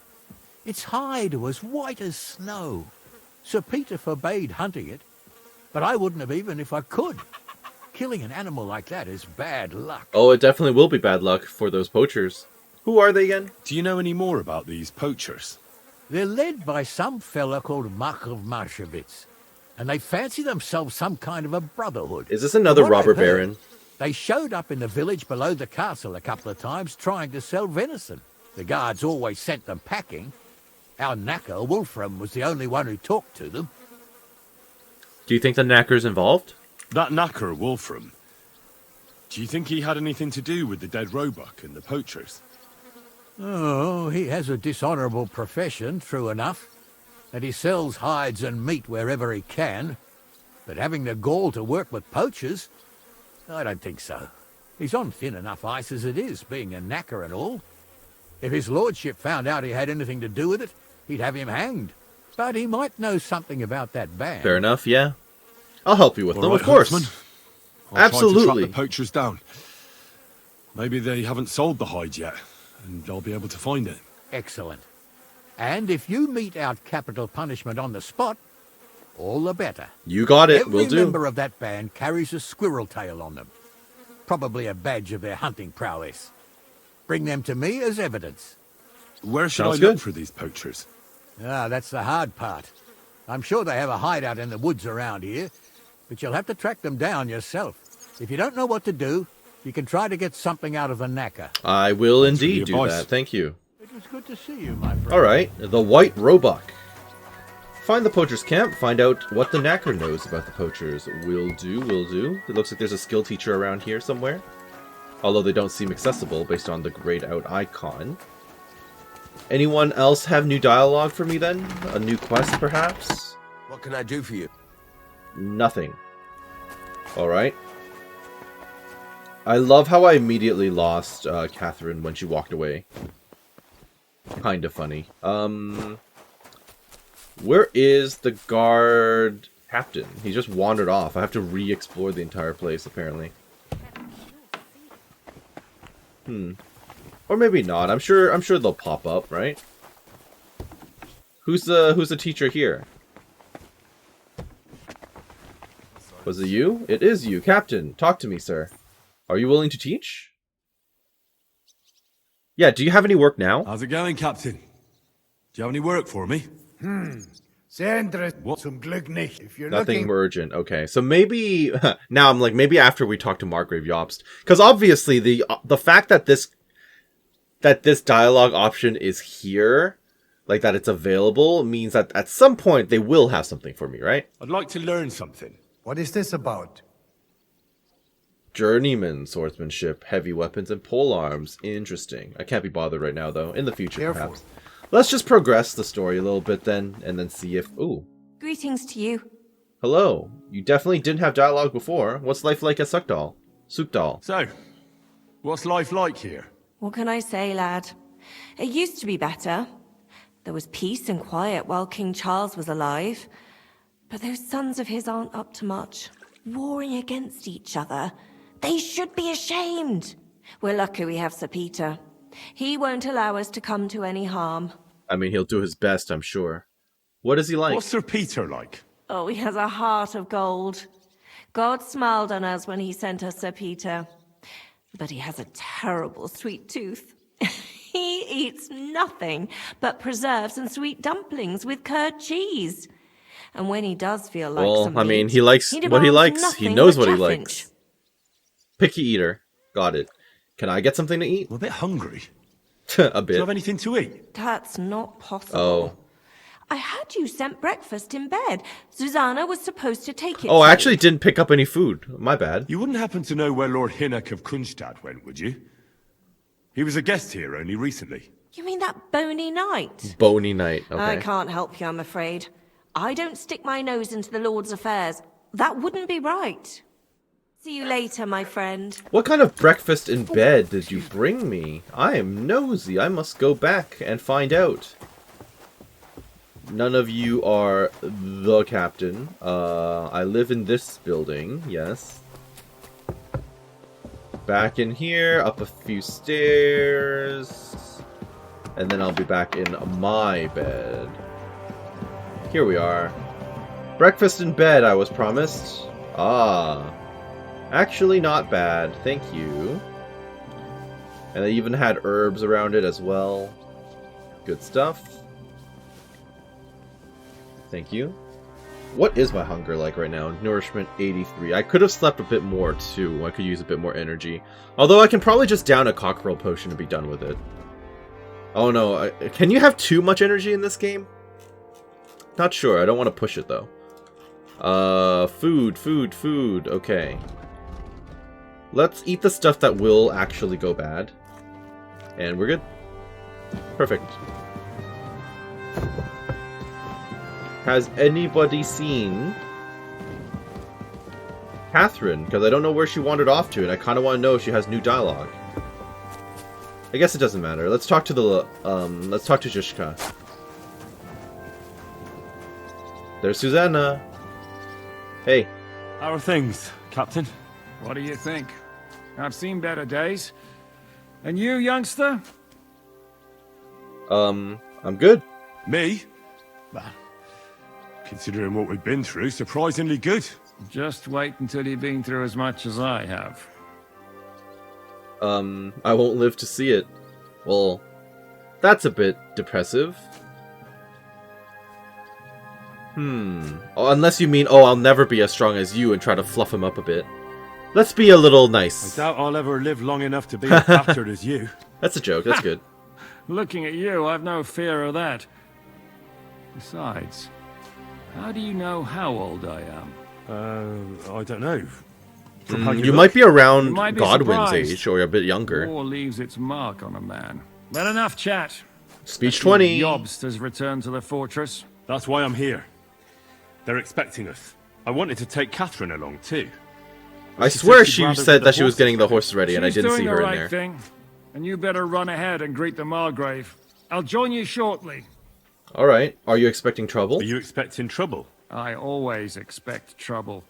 Its hide was white as snow. Sir Peter forbade hunting it, but I wouldn't have even if I could. Killing an animal like that is bad luck. Oh, it definitely will be bad luck for those poachers. Who are they again? Do you know any more about these poachers? They're led by some fella called Mach of Marshowitz, and they fancy themselves some kind of a brotherhood. Is this another From what robber I've heard, baron? They showed up in the village below the castle a couple of times trying to sell venison. The guards always sent them packing. Our knacker, Wolfram, was the only one who talked to them. Do you think the knacker's involved? That knacker, Wolfram. Do you think he had anything to do with the dead roebuck and the poachers? Oh, he has a dishonourable profession, true enough, and he sells hides and meat wherever he can. But having the gall to work with poachers, I don't think so. He's on thin enough ice as it is, being a knacker and all. If his lordship found out he had anything to do with it, he'd have him hanged. But he might know something about that band. Fair enough, yeah. I'll help you with All them, right, of course. Huntsman. I'll try to Absolutely. track the poachers down. Maybe they haven't sold the hide yet, and I'll be able to find it. Excellent. And if you mete out capital punishment on the spot, all the better. You got it, Every will do. member of that band carries a squirrel tail on them. Probably a badge of their hunting prowess. Bring them to me as evidence. Where should Sounds I look good. for these poachers? Ah, that's the hard part. I'm sure they have a hideout in the woods around here, but you'll have to track them down yourself. If you don't know what to do, you can try to get something out of the knacker. I will Thanks for the indeed do advice. that. Thank you. It was good to see you, my friend. Alright, the white roebuck. Find the poacher's camp, find out what the knacker knows about the poachers. Will do, will do. It looks like there's a skill teacher around here somewhere. Although they don't seem accessible based on the grayed out icon. Anyone else have new dialogue for me then? A new quest perhaps? What can I do for you? Nothing. Alright. I love how I immediately lost Catherine when she walked away. Kind of funny. Where is the guard captain? He just wandered off. I have to re-explore the entire place, apparently. Or maybe not. I'm sure they'll pop up, right? Who's the teacher here? Was it you? It is you, Captain. Talk to me, sir. Are you willing to teach? Yeah, do you have any work now? How's it going, Captain? Do you have any work for me? Sehr interessant. Zum Glück nicht. If you're Nothing looking... urgent. Okay, so maybe now I'm like maybe after we talk to Margrave Jobst, because obviously the fact that this dialogue option is here, like that it's available, means that at some point they will have something for me, right? I'd like to learn something. What is this about? Journeyman swordsmanship, heavy weapons, and polearms. Interesting. I can't be bothered right now, though. In the future, Careful. perhaps. Let's just progress the story a little bit then, and then see if... Ooh. Greetings to you. Hello. You definitely didn't have dialogue before. What's life like at Sukdal? So, what's life like here? What can I say, lad? It used to be better. There was peace and quiet while King Charles was alive. But those sons of his aren't up to much. Warring against each other. They should be ashamed. We're lucky we have Sir Peter. He won't allow us to come to any harm. I mean, he'll do his best, I'm sure. What is he like? What's Sir Peter like? Oh, he has a heart of gold. God smiled on us when he sent us Sir Peter. But he has a terrible sweet tooth. He eats nothing but preserves and sweet dumplings with curd cheese. And when he does feel like some I mean, meat, he likes what he demands likes. He nothing knows but what he chaffinch. likes. Picky eater. Got it. Can I get something to eat? I'm a bit hungry. A Do bit. you have anything to eat? That's not possible. Oh. I had you sent breakfast in bed. Susanna was supposed to take it. Oh, to I you. actually didn't pick up any food. My bad. You wouldn't happen to know where Lord Hinnock of Kunstad went, would you? He was a guest here only recently. You mean that bony knight? Bony night. Okay. I can't help you, I'm afraid. I don't stick my nose into the Lord's affairs. That wouldn't be right. See you later, my friend. What kind of breakfast in bed did you bring me? I am nosy. I must go back and find out. None of you are the captain. I live in this building, yes. Back in here, up a few stairs. And then I'll be back in my bed. Here we are. Breakfast in bed, I was promised. Ah. Actually not bad, thank you. And they even had herbs around it as well. Good stuff. Thank you. What is my hunger like right now? Nourishment 83. I could have slept a bit more too. I could use a bit more energy. Although I can probably just down a cockerel potion and be done with it. Oh no, can you have too much energy in this game? Not sure, I don't want to push it though. Food. Okay. Let's eat the stuff that will actually go bad. And we're good. Perfect. Has anybody seen Catherine? Because I don't know where she wandered off to, and I kind of want to know if she has new dialogue. I guess it doesn't matter. Let's talk to the, let's talk to Zhishka. There's Susanna. Hey. How are things, Captain? What do you think? I've seen better days. And you, youngster? I'm good. Me? Well, considering what we've been through, surprisingly good. Just wait until you've been through as much as I have. I won't live to see it. Well, that's a bit depressive. Oh, unless you mean, oh, I'll never be as strong as you and try to fluff him up a bit. Let's be a little nice. I doubt I'll ever live long enough to be as battered as you. That's a joke, that's good. Looking at you, I've no fear of that. Besides, how do you know how old I am? I don't know. From how You look. might be around You might be Godwin's surprised. age, or a bit younger. War leaves its mark on a man. But enough chat. Speech 20. Jobst has returned to the fortress. That's why I'm here. They're expecting us. I wanted to take Catherine along too. I She swear said she'd she rather said the that she was horses getting the ready. horses ready, and I She's didn't doing see the her in right there. thing, and you better run ahead and greet the Margrave. I'll join you shortly. Alright. Are you expecting trouble? Are you expecting trouble? I always expect trouble.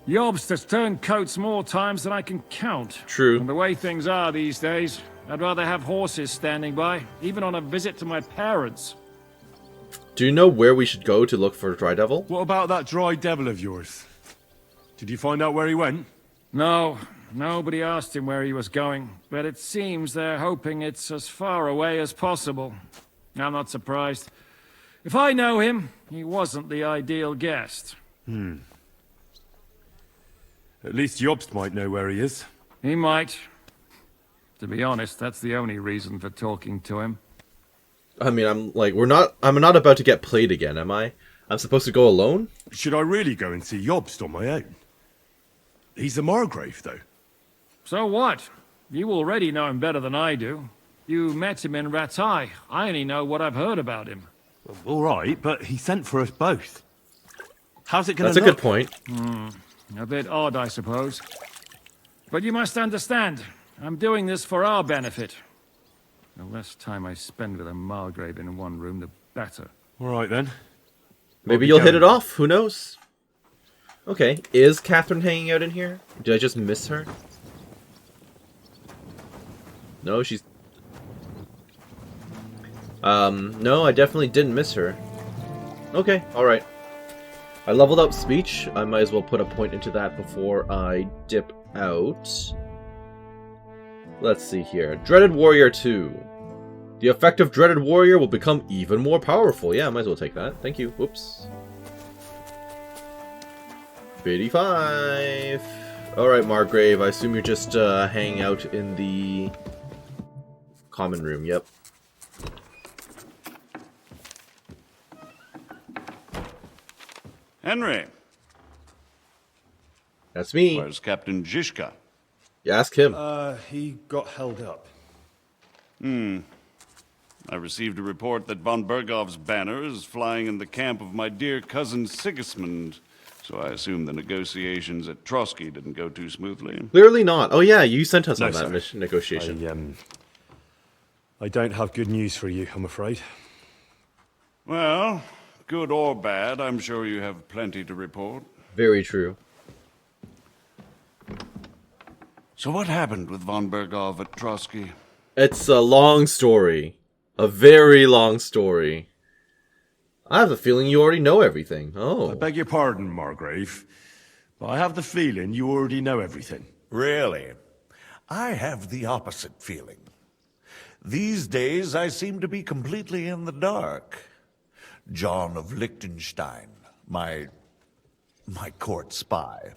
Jobst has turned coats more times than I can count. True. And the way things are these days, I'd rather have horses standing by, even on a visit to my parents. Do you know where we should go to look for Dry Devil? What about that dry devil of yours? Did you find out where he went? No, nobody asked him where he was going, but it seems they're hoping it's as far away as possible. I'm not surprised. If I know him, he wasn't the ideal guest. At least Jobst might know where he is. He might. To be honest, that's the only reason for talking to him. I mean, I'm not about to get played again, am I? I'm supposed to go alone? Should I really go and see Jobst on my own? He's a Margrave, though. So what? You already know him better than I do. You met him in Rattay. I only know what I've heard about him. Well, all right, but he sent for us both. How's it going to look? That's a good point. A bit odd, I suppose. But you must understand, I'm doing this for our benefit. The less time I spend with a Margrave in one room, the better. All right, then. Maybe you'll hit it off. Who knows? Okay. Is Catherine hanging out in here? Did I just miss her? No, she's... no, I definitely didn't miss her. Okay, alright. I leveled up speech. I might as well put a point into that before I dip out. Let's see here. Dreaded Warrior 2. The effect of Dreaded Warrior will become even more powerful. Yeah, I might as well take that. Thank you. Whoops. 55. Alright, Margrave. I assume you're just hanging out in the common room. Yep. Henry. That's me. Where's Captain Zizka? You ask him. He got held up. I received a report that von Bergov's banner is flying in the camp of my dear cousin Sigismund, so I assume the negotiations at Trotsky didn't go too smoothly. Clearly not. Oh yeah, you sent us No, on that sir. negotiation. I don't have good news for you, I'm afraid. Well, good or bad, I'm sure you have plenty to report. Very true. So what happened with von Bergov at Trotsky? It's a long story. A very long story. I have a feeling you already know everything. Oh. I beg your pardon, Margrave, but I have the feeling you already know everything. Really? I have the opposite feeling. These days, I seem to be completely in the dark. John of Liechtenstein, my court spy,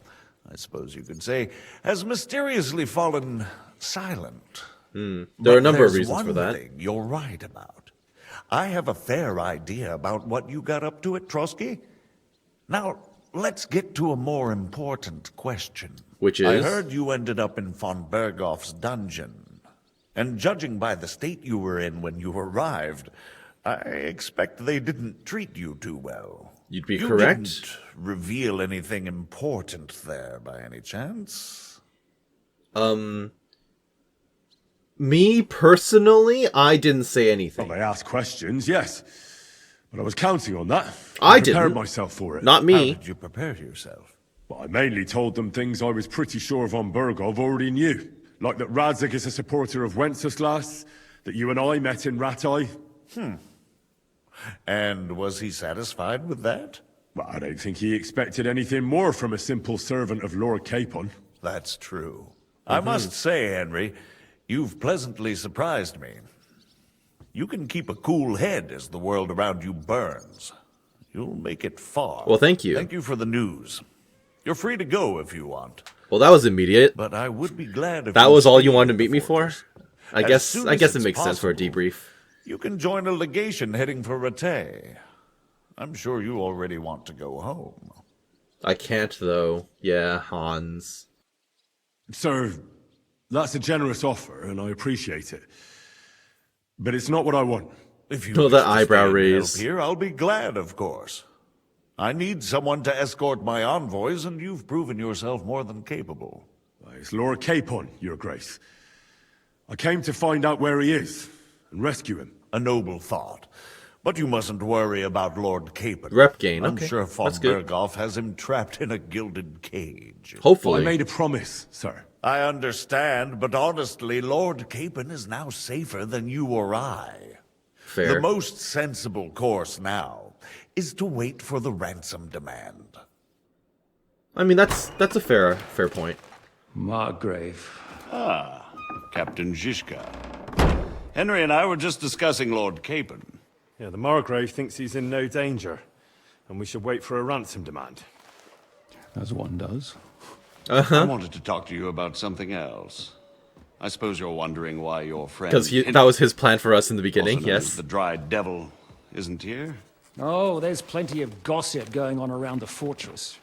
I suppose you could say, has mysteriously fallen silent. There are a number of reasons for that. There's one thing you're right about. I have a fair idea about what you got up to at Trotsky. Now, let's get to a more important question. Which is? I heard you ended up in von Bergov's dungeon. And judging by the state you were in when you arrived, I expect they didn't treat you too well. You'd be You correct. didn't reveal anything important there by any chance? Me personally, I didn't say anything. Well, they asked questions, yes. But I was counting on that. I prepared didn't. myself for it. Not me. How did you prepare yourself? Well, I mainly told them things I was pretty sure von Bergov already knew. Like that Radzig is a supporter of Wenceslas, that you and I met in Rattay. And was he satisfied with that? Well, I don't think he expected anything more from a simple servant of Lord Capon. That's true. I must say, Henry, you've pleasantly surprised me. You can keep a cool head as the world around you burns. You'll make it far. Well, thank you. Thank you for the news. You're free to go if you want. Well, that was immediate. But I would be glad if That you was all stayed you wanted to in meet me the for? fortress. I As guess soon I as guess it it's makes sense for a possible, debrief. You can join a legation heading for Rattay. I'm sure you already want to go home. I can't though. Yeah, Hans. Sir, that's a generous offer, and I appreciate it. But it's not what I want. If you Oh, wish that to eyebrow stay and raise. help here, I'll be glad, of course. I need someone to escort my envoys, and you've proven yourself more than capable. It's Lord Capon, Your Grace. I came to find out where he is and rescue him. A noble thought. But you mustn't worry about Lord Capon. Rep gain, I'm okay. sure von That's good. Berghoff has him trapped in a gilded cage. Hopefully. I made a promise, sir. I understand, but honestly, Lord Capon is now safer than you or I. Fair. The most sensible course now is to wait for the ransom demand. I mean, that's a fair point. Margrave. Ah, Captain Zizka. Henry and I were just discussing Lord Capon. Yeah, the Margrave thinks he's in no danger, and we should wait for a ransom demand. As one does. I wanted to talk to you about something else. I suppose you're wondering why your friend... Because that was his plan for us in the beginning, also known as yes. the Dry Devil isn't here. Oh, there's plenty of gossip going on around the fortress.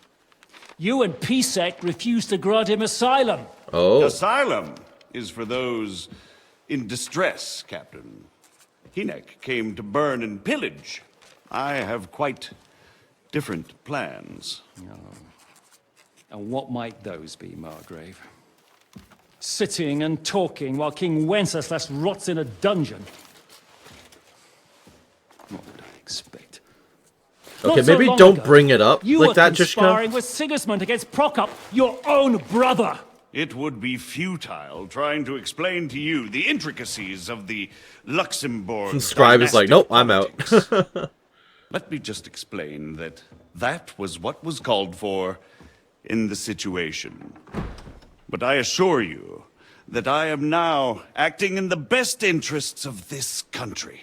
You and Pisek refused to grant him asylum. Oh. Asylum is for those in distress, Captain. Hinek came to burn and pillage. I have quite different plans. Oh. And what might those be, Margrave? Sitting and talking while King Wenceslas rots in a dungeon. What would I expect? Okay, Not so maybe long don't ago, bring it up you like were that, conspiring Jishka. with Sigismund against Prokop, your own brother. It would be futile trying to explain to you the intricacies of the Luxembourg. And Scribe is like, nope, I'm out. Let me just explain that that was what was called for in the situation. But I assure you that I am now acting in the best interests of this country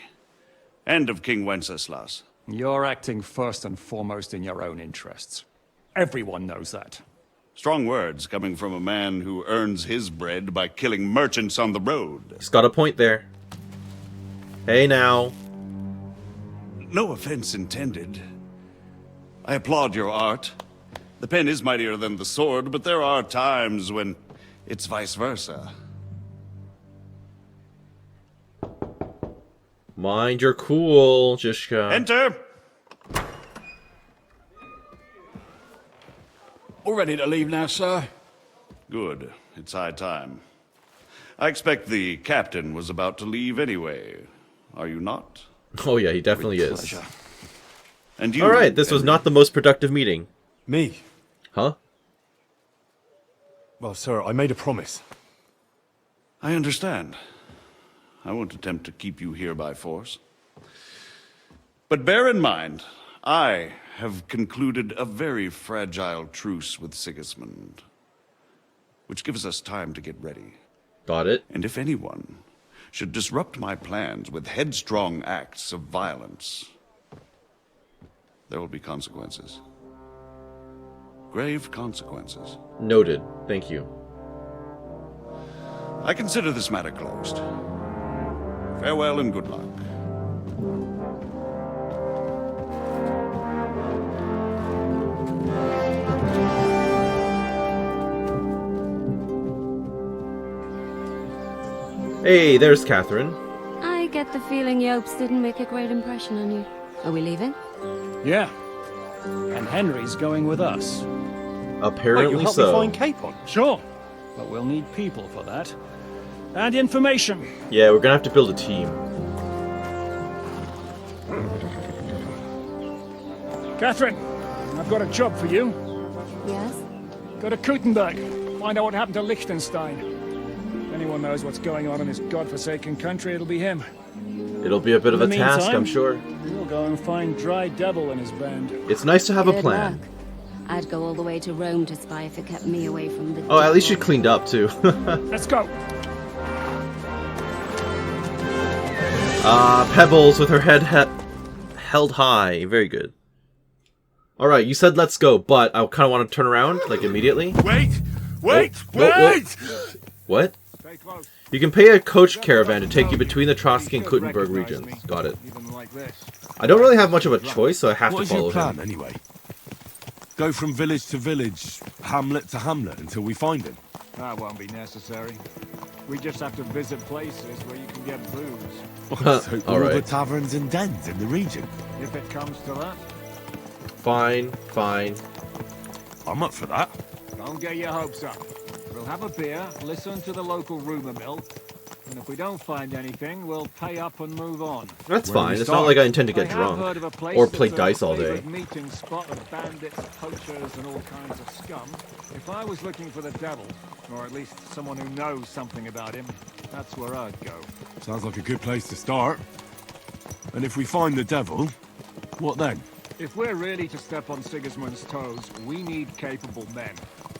and of King Wenceslas. You're acting first and foremost in your own interests. Everyone knows that. Strong words coming from a man who earns his bread by killing merchants on the road. He's got a point there. Hey now. No offense intended. I applaud your art. The pen is mightier than the sword, but there are times when it's vice versa. Mind your cool, Jishka. Enter! All ready to leave now, sir? Good. It's high time. I expect the captain was about to leave anyway. Are you not? Oh yeah, he definitely is. Pleasure. And you, Alright, this was not the most productive meeting. Me? Huh? Well, sir, I made a promise. I understand. I won't attempt to keep you here by force. But bear in mind, I have concluded a very fragile truce with Sigismund, which gives us time to get ready. Got it. And if anyone should disrupt my plans with headstrong acts of violence, there will be consequences. Grave consequences. Noted. Thank you. I consider this matter closed. Farewell and good luck. Hey, there's Catherine. I get the feeling Yopes didn't make a great impression on you. Are we leaving? Yeah. And Henry's going with us. Apparently Wait, you'll help so. me find Capon? Sure. But we'll need people for that. And information. Yeah, we're gonna have to build a team. Catherine, I've got a job for you. Yes? Go to Kuttenberg. Find out what happened to Liechtenstein. If anyone knows what's going on in this godforsaken country, it'll be him. It'll be a bit of a In the task, meantime, I'm sure. We'll go and find Dry Devil and his band. It's nice to have a Good plan. luck. I'd go all the way to Rome to spy if it kept me away from the... Oh, at least you cleaned up, too. Let's go. Pebbles with her head held high. Very good. Alright, you said let's go, but I kind of want to turn around, like, immediately. Wait! Wait! What? You can pay a coach caravan to take you between the Trotsky and Kuttenberg regions. Got it. I don't really have much of a choice, so I have to follow What is your plan, him. anyway? Go from village to village, hamlet to hamlet, until we find him? That won't be necessary. We just have to visit places where you can get booze. So all the Alright. taverns and dens in the region. If it comes to that. Fine, fine. I'm up for that. Don't get your hopes up. We'll have a beer, listen to the local rumor mill, And if we don't find anything, we'll pay up and move on. That's fine. It's not like I intend to get drunk or play dice all day. Meeting spot of bandits, poachers, and all kinds of scum. If I was looking for the devil, or at least someone who knows something about him, that's where I'd go. Sounds like a good place to start. And if we find the devil, what then? If we're really to step on Sigismund's toes, we need capable men.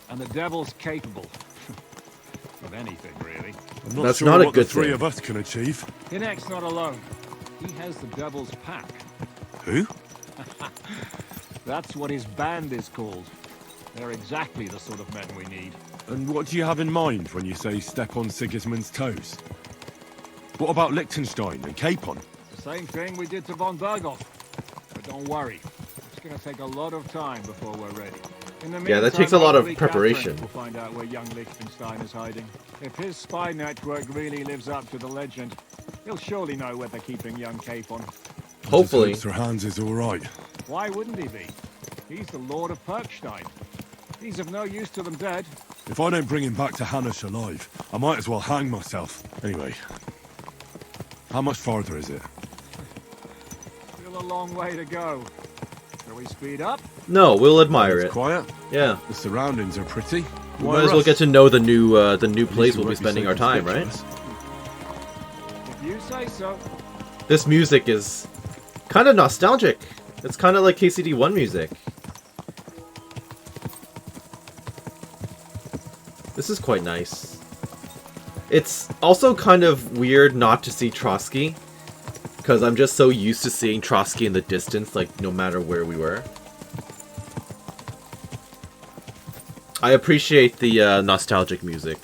And the devil's capable. Of anything, really. I'm not That's sure not a what good the three thing. of us can achieve. Inek's not alone. He has the devil's pack. Who? That's what his band is called. They're exactly the sort of men we need. And what do you have in mind when you say step on Sigismund's toes? What about Liechtenstein and Capon? The same thing we did to von Berghoff. But don't worry. It's going to take a lot of time before we're ready. In the Yeah, that meantime, takes a lot of hopefully preparation. Catherine will find out where young Liechtenstein is hiding. If his spy network really lives up to the legend, he'll surely know where they're keeping young Capon. Hopefully. Sir Hans is all right. Why wouldn't he be? He's the Lord of Perkstein. He's of no use to them dead. If I don't bring him back to Hannish alive, I might as well hang myself. Anyway, how much farther is it? Still a long way to go. Shall we speed up? No, we'll admire It's it. quiet. Yeah. The surroundings are pretty. We Why might as well rush? get to know the new place we'll be won't be spending so our time, right? conspicuous. If you say so. This music is kind of nostalgic. It's kind of like KCD1 music. This is quite nice. It's also kind of weird not to see Trotsky, because I'm just so used to seeing Trotsky in the distance, like, no matter where we were. I appreciate the nostalgic music.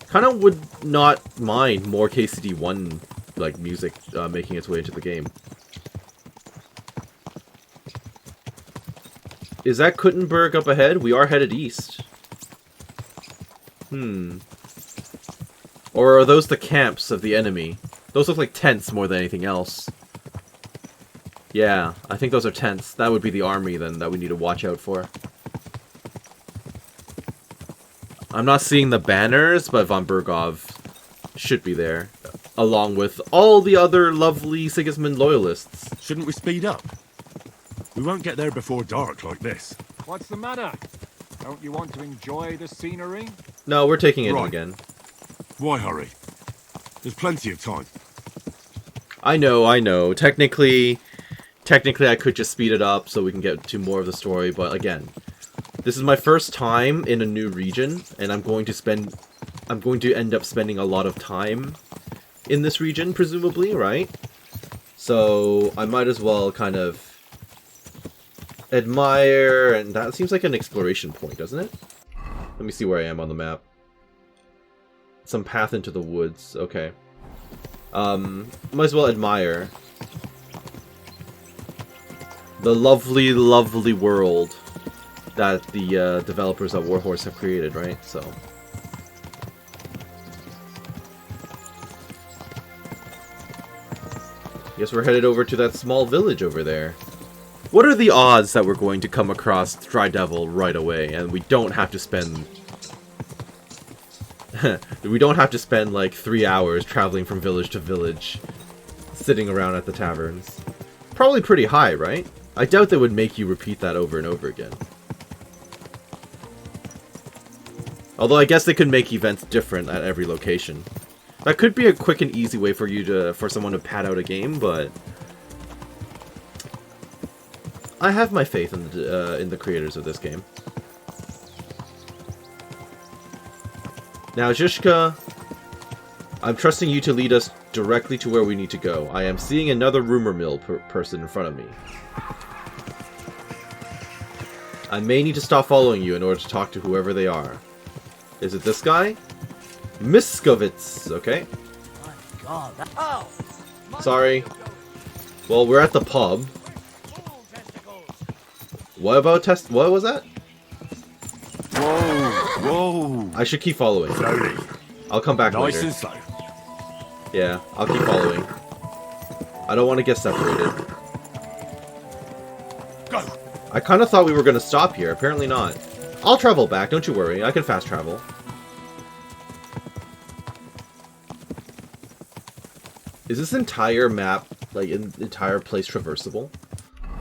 Kind of would not mind more KCD1 like music making its way into the game. Is that Kuttenberg up ahead? We are headed east. Or are those the camps of the enemy? Those look like tents more than anything else. Yeah, I think those are tents. That would be the army then that we need to watch out for. I'm not seeing the banners, but von Berghoff should be there. Along with all the other lovely Sigismund loyalists. Shouldn't we speed up? We won't get there before dark like this. What's the matter? Don't you want to enjoy the scenery? No, we're taking it in Right. again. Why hurry? There's plenty of time. I know. Technically I could just speed it up so we can get to more of the story, but again, this is my first time in a new region, and I'm going to end up spending a lot of time in this region, presumably, right? So I might as well kind of admire, and that seems like an exploration point, doesn't it? Let me see where I am on the map. Some path into the woods, okay. Might as well admire the lovely, lovely world that the developers at Warhorse have created, right? So, guess we're headed over to that small village over there. What are the odds that we're going to come across Dry Devil right away, and we don't have to spend like 3 hours traveling from village to village, sitting around at the taverns? Probably pretty high, right? I doubt they would make you repeat that over and over again. Although I guess they could make events different at every location. That could be a quick and easy way for someone to pad out a game, but I have my faith in the creators of this game. Now, Zhishka, I'm trusting you to lead us directly to where we need to go. I am seeing another rumor mill person in front of me. I may need to stop following you in order to talk to whoever they are. Is it this guy? Miskovitz, okay. Sorry. Well, we're at the pub. What about what was that? Whoa! I should keep following. Slowly. I'll come back Nice later. and slow. Yeah, I'll keep following. I don't want to get separated. Go! I kind of thought we were going to stop here. Apparently not. I'll travel back, don't you worry. I can fast travel. Is this entire map, like, entire place traversable?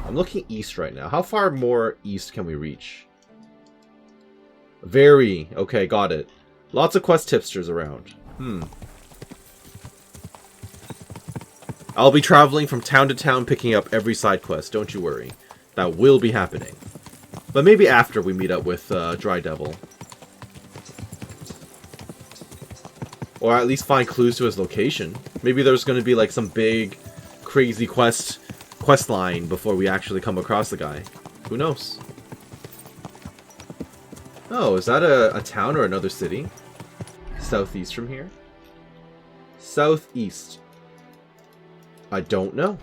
I'm looking east right now. How far more east can we reach? Very. Okay, got it. Lots of quest tipsters around. I'll be traveling from town to town picking up every side quest, don't you worry. That will be happening. But maybe after we meet up with Dry Devil. Or at least find clues to his location. Maybe there's going to be like some big, crazy quest line before we actually come across the guy. Who knows? Oh, is that a town or another city? Southeast from here? Southeast. I don't know.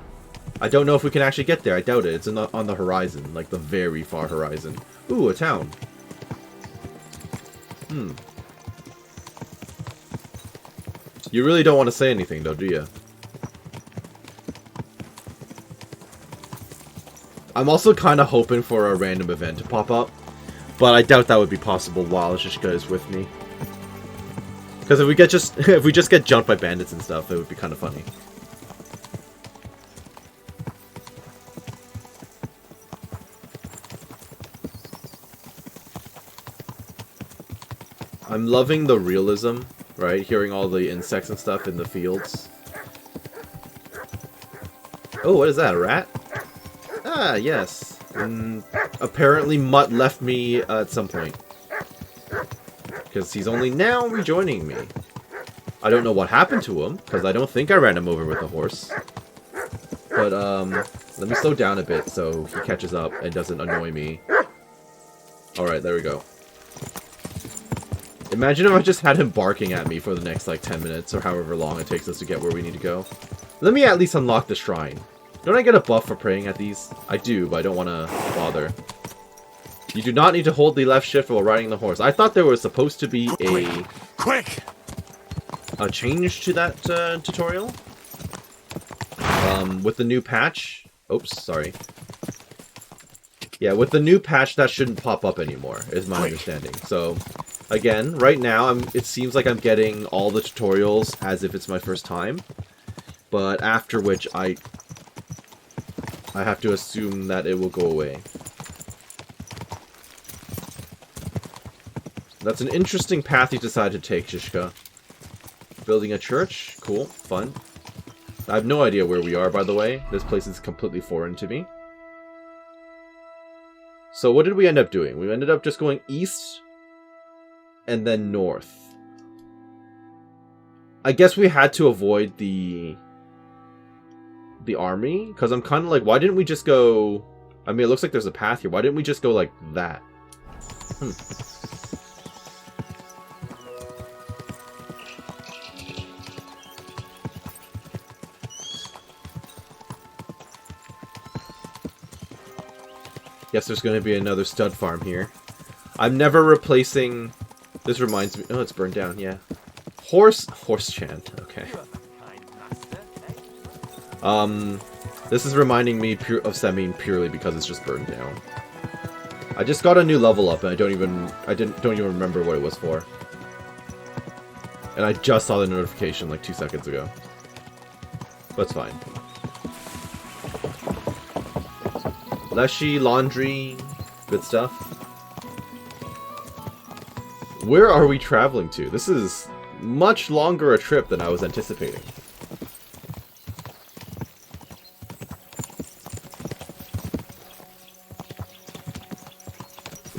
I don't know if we can actually get there. I doubt it. It's on the horizon, like the very far horizon. Ooh, a town. You really don't want to say anything, though, do you? I'm also kind of hoping for a random event to pop up, but I doubt that would be possible while Zhishka is with me. Because if we just get jumped by bandits and stuff, it would be kind of funny. I'm loving the realism, right? Hearing all the insects and stuff in the fields. Oh, what is that? A rat? Ah, yes. Apparently Mutt left me at some point. Because he's only now rejoining me. I don't know what happened to him, because I don't think I ran him over with a horse. But, let me slow down a bit so he catches up and doesn't annoy me. Alright, there we go. Imagine if I just had him barking at me for the next, like, 10 minutes, or however long it takes us to get where we need to go. Let me at least unlock the shrine. Don't I get a buff for praying at these? I do, but I don't want to bother. You do not need to hold the left shift while riding the horse. I thought there was supposed to be a change to that tutorial. With the new patch. Oops, sorry. Yeah, with the new patch, that shouldn't pop up anymore, is my understanding. So, again, right now, it seems like I'm getting all the tutorials as if it's my first time. But after which, I have to assume that it will go away. That's an interesting path you decided to take, Zhishka. Building a church? Cool. Fun. I have no idea where we are, by the way. This place is completely foreign to me. So what did we end up doing? We ended up just going east and then north. I guess we had to avoid the army, because I'm kind of like, why didn't we just go... I mean, it looks like there's a path here. Why didn't we just go like that? Guess there's going to be another stud farm here. I'm never replacing... This reminds me... Oh, it's burned down, yeah. Horse chant, okay. This is reminding me of Semin purely because it's just burned down. I just got a new level up and I don't even remember what it was for. And I just saw the notification like 2 seconds ago. But it's fine. Leshy, laundry, good stuff. Where are we traveling to? This is much longer a trip than I was anticipating.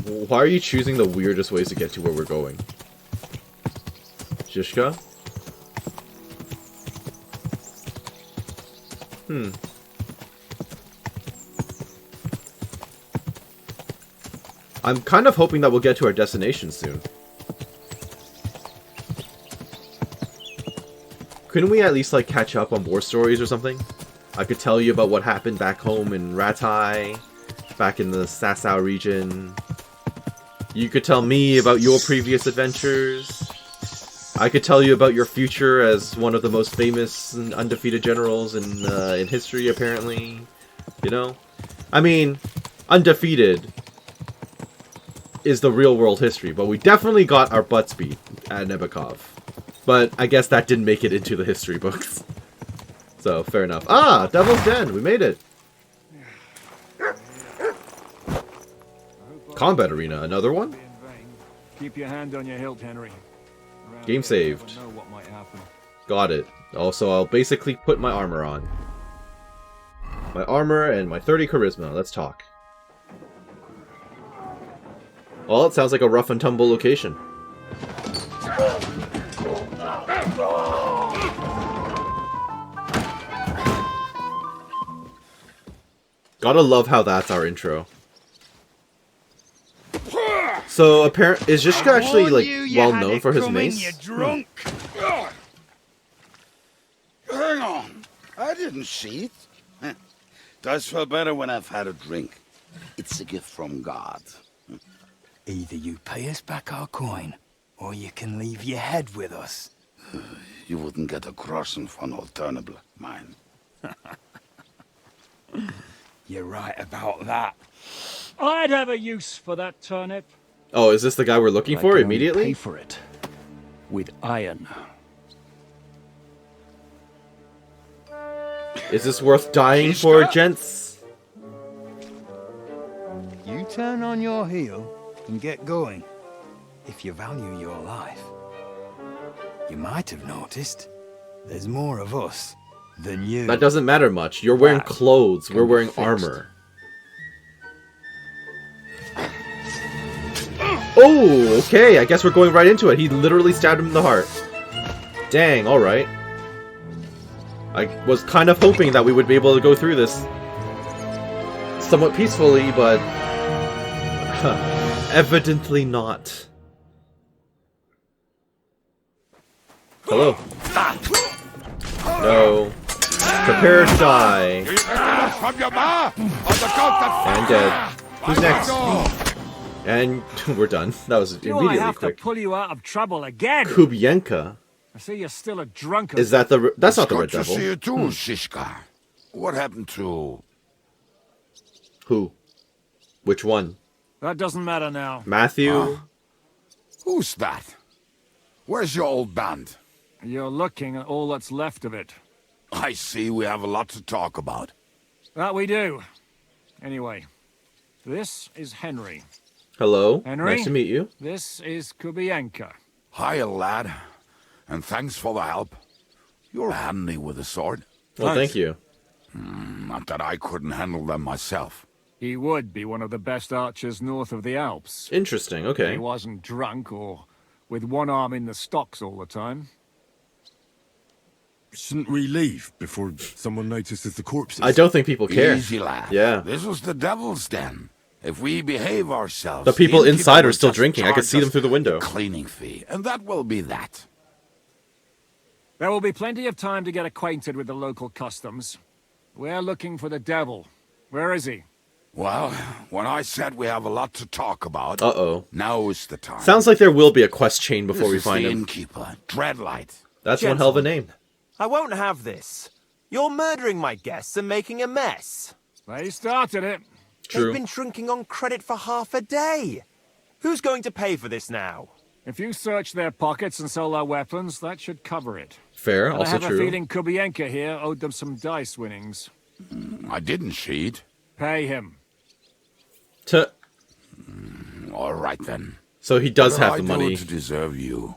Why are you choosing the weirdest ways to get to where we're going? Zhishka? I'm kind of hoping that we'll get to our destination soon. Couldn't we at least, like, catch up on war stories or something? I could tell you about what happened back home in Ratai, back in the Sasau region. You could tell me about your previous adventures. I could tell you about your future as one of the most famous and undefeated generals in history, apparently. You know? I mean, undefeated is the real world history, but we definitely got our butts beat at Nebakov. But I guess that didn't make it into the history books. So, fair enough. Ah! Devil's Den! We made it! Combat Arena. Another one? Keep your hand on your hilt, Henry. Game saved. Got it. Also, I'll basically put my armor on. My armor and my 30 charisma. Let's talk. Well, it sounds like a rough and tumble location. Gotta love how that's our intro. So, is Zizka actually, like, well known for his mace? Drunk. Hang on. I didn't see it. Does feel better when I've had a drink. It's a gift from God. Either you pay us back our coin, or you can leave your head with us. You wouldn't get a groschen von Alternable, mine. You're right about that. I'd have a use for that turnip. Oh, is this the guy we're looking for immediately? Pay for it with iron. Is this worth dying for, gents? You turn on your heel and get going. If you value your life, you might have noticed there's more of us than you. That doesn't matter much. You're wearing clothes. We're wearing armor. Oh, okay. I guess we're going right into it. He literally stabbed him in the heart. Dang, alright. I was kind of hoping that we would be able to go through this somewhat peacefully, but evidently not. Hello. No. Prepare to die. And dead. Who's next? And we're done. That was Do immediately I have quick. to pull you out of trouble again? Kubienka. I see you're still a drunkard. Is that the... That's not the Red Good to Devil. see you too, Shishka. What happened to... Who? Which one? That doesn't matter now. Matthew? Who's that? Where's your old band? You're looking at all that's left of it. I see we have a lot to talk about. That we do. Anyway, this is Henry. Hello. Henry? Nice to meet you. This is Kubienka. Hiya, lad. And thanks for the help. You're handy with a sword. Well, thank you. Not that I couldn't handle them myself. He would be one of the best archers north of the Alps. Interesting, okay. He wasn't drunk or with one arm in the stocks all the time. Shouldn't we leave before someone notices the corpses? I don't think people care. Easy, lad. Yeah. This was the devil's den. If we behave ourselves... The people innkeeper inside are will still just drinking. I could charge see them us through the window. a cleaning fee, and that will be that. There will be plenty of time to get acquainted with the local customs. We're looking for the devil. Where is he? Well, when I said we have a lot to talk about... Uh-oh. Now is the time. Sounds like there will be a quest chain before This we is find the him. innkeeper, Dreadlight. That's one hell of a name. I won't have this. You're murdering my guests and making a mess. They started it. True. They've been drinking on credit for half a day. Who's going to pay for this now? If you search their pockets and sell their weapons, that should cover it. Fair, And also I have true. a feeling Kubienka here owed them some dice winnings. I didn't cheat. Pay him. All right, then. So he does What have do the I do money. to deserve you?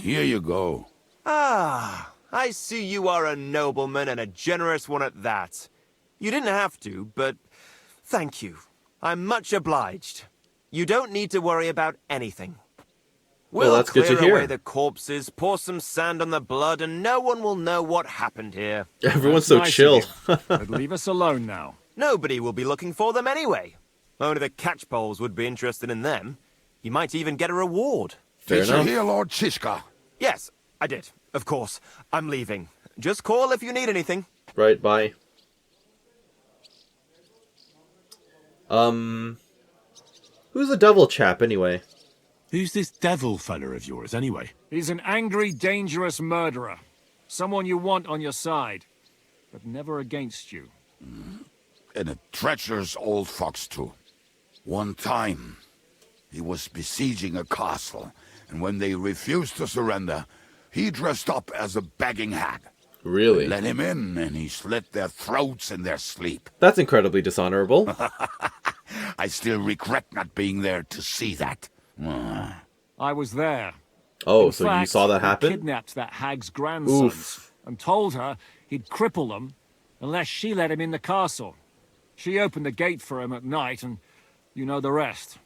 Here you go. Ah, I see you are a nobleman and a generous one at that. You didn't have to, but thank you. I'm much obliged. You don't need to worry about anything. Well, that's good to clear away hear. the corpses, pour some sand on the blood, and no one will know what happened here. Everyone's That's so nice chill. of you. But leave us alone now. Nobody will be looking for them anyway. Only the catchpoles would be interested in them. You might even get a reward. Fair Did you enough. hear Lord Chishka? Yes, I did. Of course. I'm leaving. Just call if you need anything. Right, bye. Who's the devil chap, anyway? Who's this devil fella of yours, anyway? He's an angry, dangerous murderer. Someone you want on your side, but never against you. And a treacherous old fox, too. One time, he was besieging a castle, and when they refused to surrender, he dressed up as a begging hag. Really? They let him in, and he slit their throats in their sleep. That's incredibly dishonorable. I still regret not being there to see that. I was there. Oh, In so fact, you saw that he happen? kidnapped that hag's grandsons Oof. and told her he'd cripple them unless she let him in the castle. She opened the gate for him at night, and you know the rest.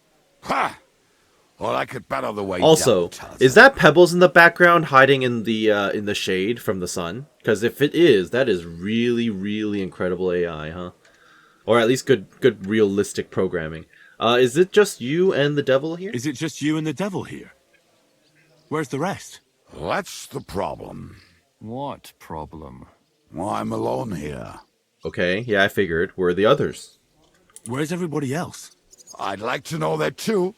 Ha! Well, I could bet on the way Also, down. is that Pebbles in the background hiding in the shade from the sun? Because if it is, that is really, really incredible AI, huh? Or at least good realistic programming. Is it just you and the devil here? Is it just you and the devil here? Where's the rest? That's the problem. What problem? Well, I'm alone here. Okay, yeah, I figured. Where are the others? Where's everybody else? I'd like to know that too.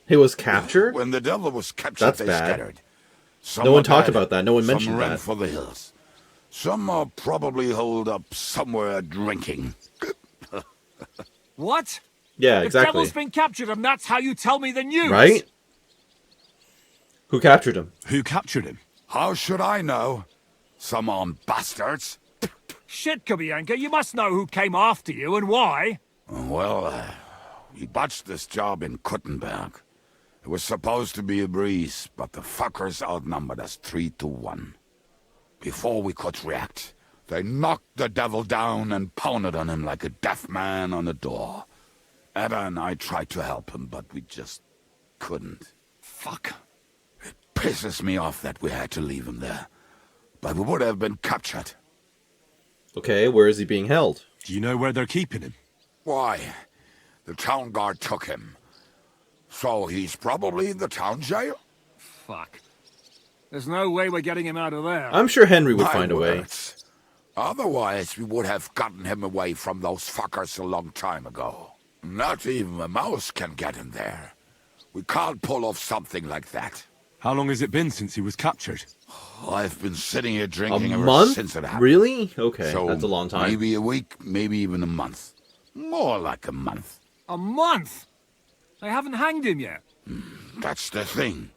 He was captured? When the devil was captured, That's they bad. scattered. Some No one are talked dead, about that. No one mentioned some ran that. for the hills. Some are probably holed up somewhere drinking. What? Yeah, The exactly. devil's been captured, and that's how you tell me the news? Right? Who captured him? Who captured him? How should I know? Some armed bastards. Shit, Kubianka, you must know who came after you and why. Well, we botched this job in Kuttenberg. It was supposed to be a breeze, but the fuckers outnumbered us 3-1. Before we could react, they knocked the devil down and pounded on him like a deaf man on a door. Ada and I tried to help him, but we just couldn't. Fuck. It pisses me off that we had to leave him there. But we would have been captured. Okay, where is he being held? Do you know where they're keeping him? Why? The town guard took him. So he's probably in the town jail? Fuck. There's no way we're getting him out of there. I'm sure Henry would My find a way. words. Otherwise, we would have gotten him away from those fuckers a long time ago. Not even a mouse can get him there. We can't pull off something like that. How long has it been since he was captured? I've been sitting here drinking A ever month? since it happened. Really? Okay, So that's a long time. Maybe a week, maybe even a month. More like a month. A month? They haven't hanged him yet. That's the thing.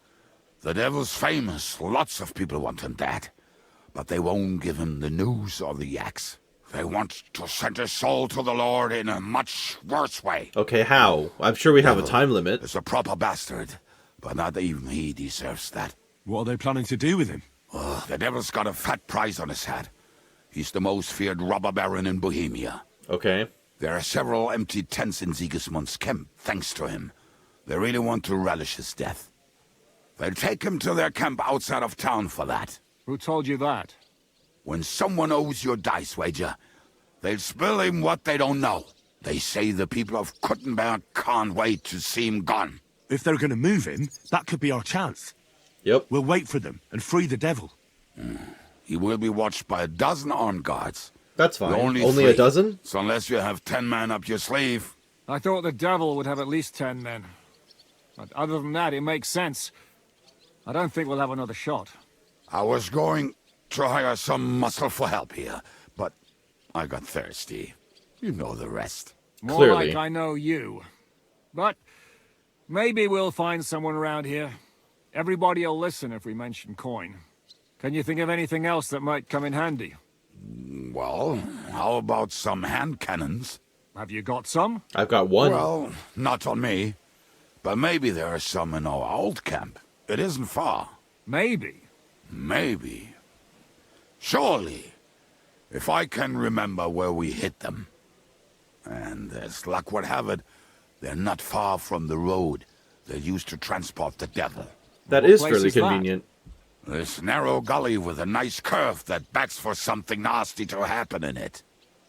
The devil's famous. Lots of people want him dead. But they won't give him the news or the axe. They want to send his soul to the Lord in a much worse way. Okay, how? I'm sure we have a time limit. Is a proper bastard, but not even he deserves that. What are they planning to do with him? The devil's got a fat price on his head. He's the most feared robber baron in Bohemia. Okay. There are several empty tents in Sigismund's camp, thanks to him. They really want to relish his death. They'll take him to their camp outside of town for that. Who told you that? When someone owes you a dice wager, they'll spill him what they don't know. They say the people of Kuttenberg can't wait to see him gone. If they're going to move him, that could be our chance. Yep. We'll wait for them and free the devil. He will be watched by a dozen armed guards. That's fine. Only Only a 3. dozen? So unless you have 10 men up your sleeve... I thought the devil would have at least 10 men. But other than that, it makes sense. I don't think we'll have another shot. I was going to hire some muscle for help here, but I got thirsty. You know the rest. More Clearly. like I know you. But maybe we'll find someone around here. Everybody'll listen if we mention coin. Can you think of anything else that might come in handy? Well, how about some hand cannons? Have you got some? I've got one. Well, not on me. But maybe there are some in our old camp. It isn't far. Maybe. Maybe. Surely. If I can remember where we hit them. And as luck would have it, they're not far from the road they used to transport the devil. That What is place fairly is that? convenient. This narrow gully with a nice curve that backs for something nasty to happen in it.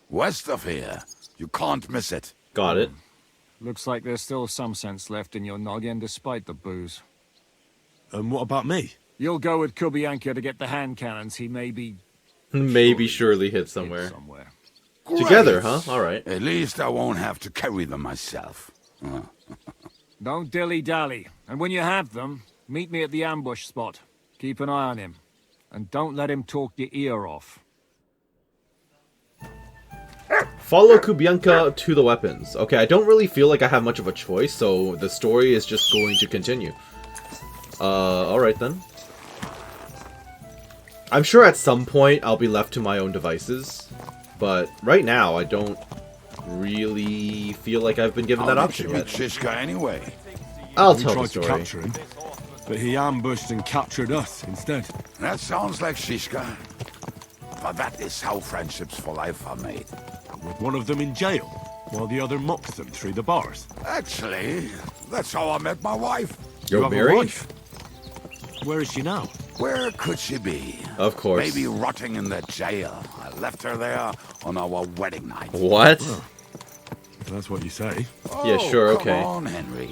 West of here. You can't miss it. Got it. Looks like there's still some sense left in your noggin despite the booze. And what about me? You'll go with Kubianka to get the hand cannons. He may be Maybe surely hit somewhere. somewhere. Together, Great. huh? Alright. At least I won't have to carry them myself. Don't dilly-dally. And when you have them, meet me at the ambush spot. Keep an eye on him. And don't let him talk your ear off. Follow Kubianka to the weapons. Okay, I don't really feel like I have much of a choice, so the story is just going to continue. Alright then. I'm sure at some point I'll be left to my own devices, but right now I don't really feel like I've been given that option yet. Shishka anyway. I'll We tell the tried to story. capture him, but he ambushed and captured us instead. That sounds like Shishka. But that is how friendships for life are made. With one of them in jail, while the other mocks them through the bars. Actually, that's how I met my wife. You're You have a married? wife? Where is she now? Where could she be? Of course. Maybe rotting in the jail. I left her there on our wedding night. What? If that's what you say. Yeah, sure, Come okay. on, Henry.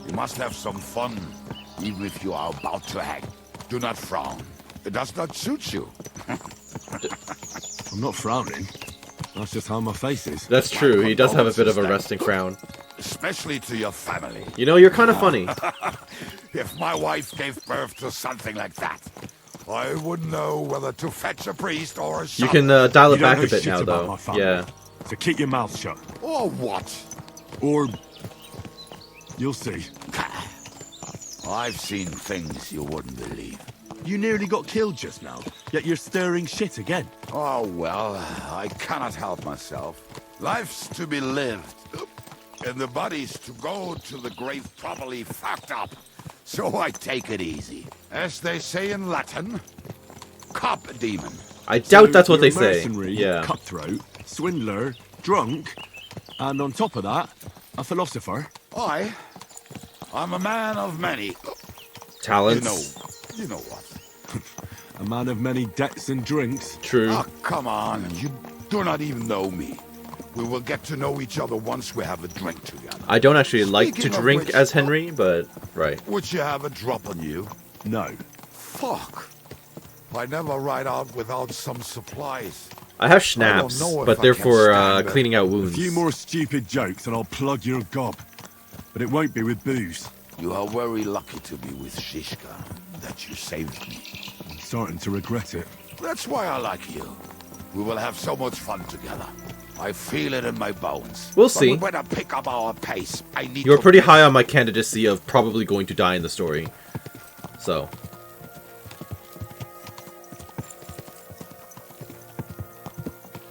You must have some fun, even if you are about to hang. Do not frown. It does not suit you. I'm not frowning. That's just how my face is. That's true, he does have a bit of a resting frown. Especially to your family. You know, you're kind of funny. If my wife gave birth to something like that, I wouldn't know whether to fetch a priest or a You shaman. can dial it You don't back know a bit shit now, about though. my family. Yeah. So keep your mouth shut. Or what? Or... you'll see. I've seen things you wouldn't believe. You nearly got killed just now, yet you're stirring shit again. Oh, well, I cannot help myself. Life's to be lived, and the body's to go to the grave properly fucked up. So I take it easy. As they say in Latin, cop demon. I doubt So that's what they you're a say. mercenary, Yeah. cutthroat, swindler, drunk, and on top of that, a philosopher. I'm a man of many. Talents. You know what? A man of many debts and drinks. True. Oh, come on. You do not even know me. We will get to know each other once we have a drink together. I don't actually like to Speaking of drink which- as Henry, but right. Would you have a drop on you? No. Fuck. I never ride out without some supplies. I have I schnapps, don't know if but I they're can for stand it. cleaning out A wounds. few more stupid jokes and I'll plug your gob. But it won't be with booze. You are very lucky to be with Shishka, that you saved me. I'm starting to regret it. That's why I like you. We will have so much fun together. I feel it in my bones. We'll But see. we better pick up our pace. I need You're to pretty high on my candidacy of probably going to die in the story. So.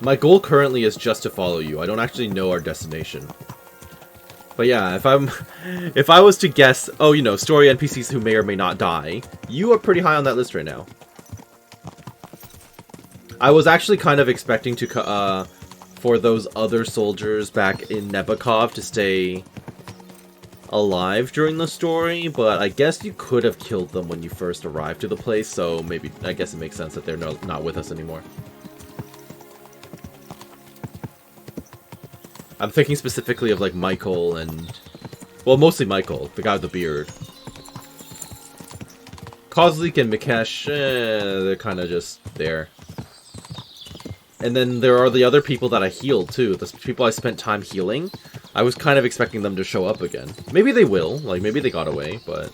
My goal currently is just to follow you. I don't actually know our destination. But yeah, if I was to guess, oh, you know, story NPCs who may or may not die, you are pretty high on that list right now. I was actually kind of expecting to, for those other soldiers back in Nebakov to stay alive during the story, but I guess you could have killed them when you first arrived to the place, so maybe, I guess it makes sense that they're not with us anymore. I'm thinking specifically of, like, Michael and... well, mostly Michael, the guy with the beard. Kozlik and Mikesh, they're kind of just there. And then there are the other people that I healed, too. The people I spent time healing. I was kind of expecting them to show up again. Maybe they will. Like, maybe they got away, but...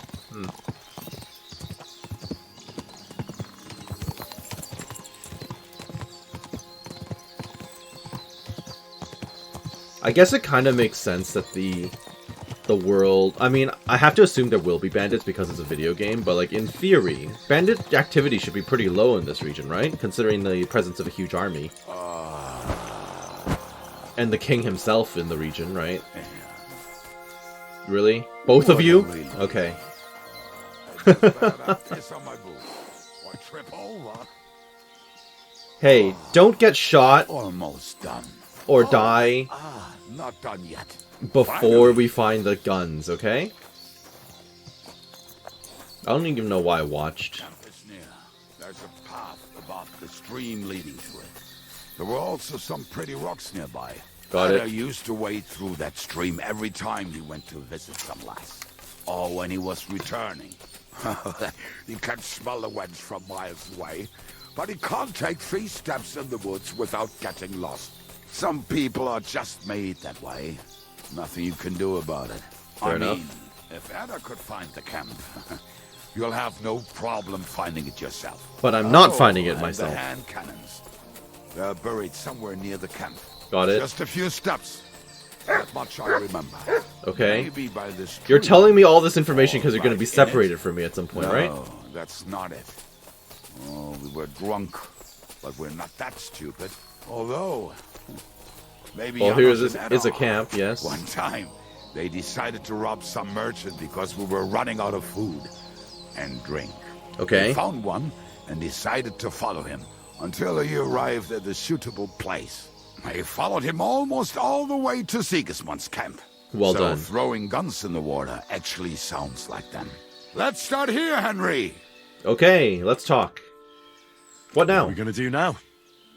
I guess it kind of makes sense that the world... I mean, I have to assume there will be bandits because it's a video game, but, like, in theory, bandit activity should be pretty low in this region, right? Considering the presence of a huge army. And the king himself in the region, right? Really? Both of you? Okay. Hey, don't get shot. Almost done. Or die. Not done yet. Before we find the guns, okay? I don't even know why I watched. It's near. There's a path above the stream leading to it. There were also some pretty rocks nearby. Got it. I used to wade through that stream every time he went to visit some lass. Or when he was returning. He can smell the wench from miles away, but he can't take 3 steps in the woods without getting lost. Some people are just made that way. Nothing you can do about it. Fair enough. mean, if Anna could find the camp, you'll have no problem finding it yourself. But I'm not finding it and myself. The hand cannons. They're buried somewhere near the camp. Got it. Just a few steps. That much I remember. Okay. Maybe by this You're tree. telling me all this information because you're going to be Right in it? separated from me at some point, right? No, that's not it. Oh, we were drunk, but we're not that stupid. Although, maybe Well, here Janus and is a Edda. camp, yes. One time, they decided to rob some merchant because we were running out of food and drink. Okay. They found one and decided to follow him until he arrived at a suitable place. They followed him almost all the way to Sigismund's camp. Well so done. Throwing guns in the water actually sounds like them. Let's start here, Henry. Okay, let's talk. What now? What are we going to do now?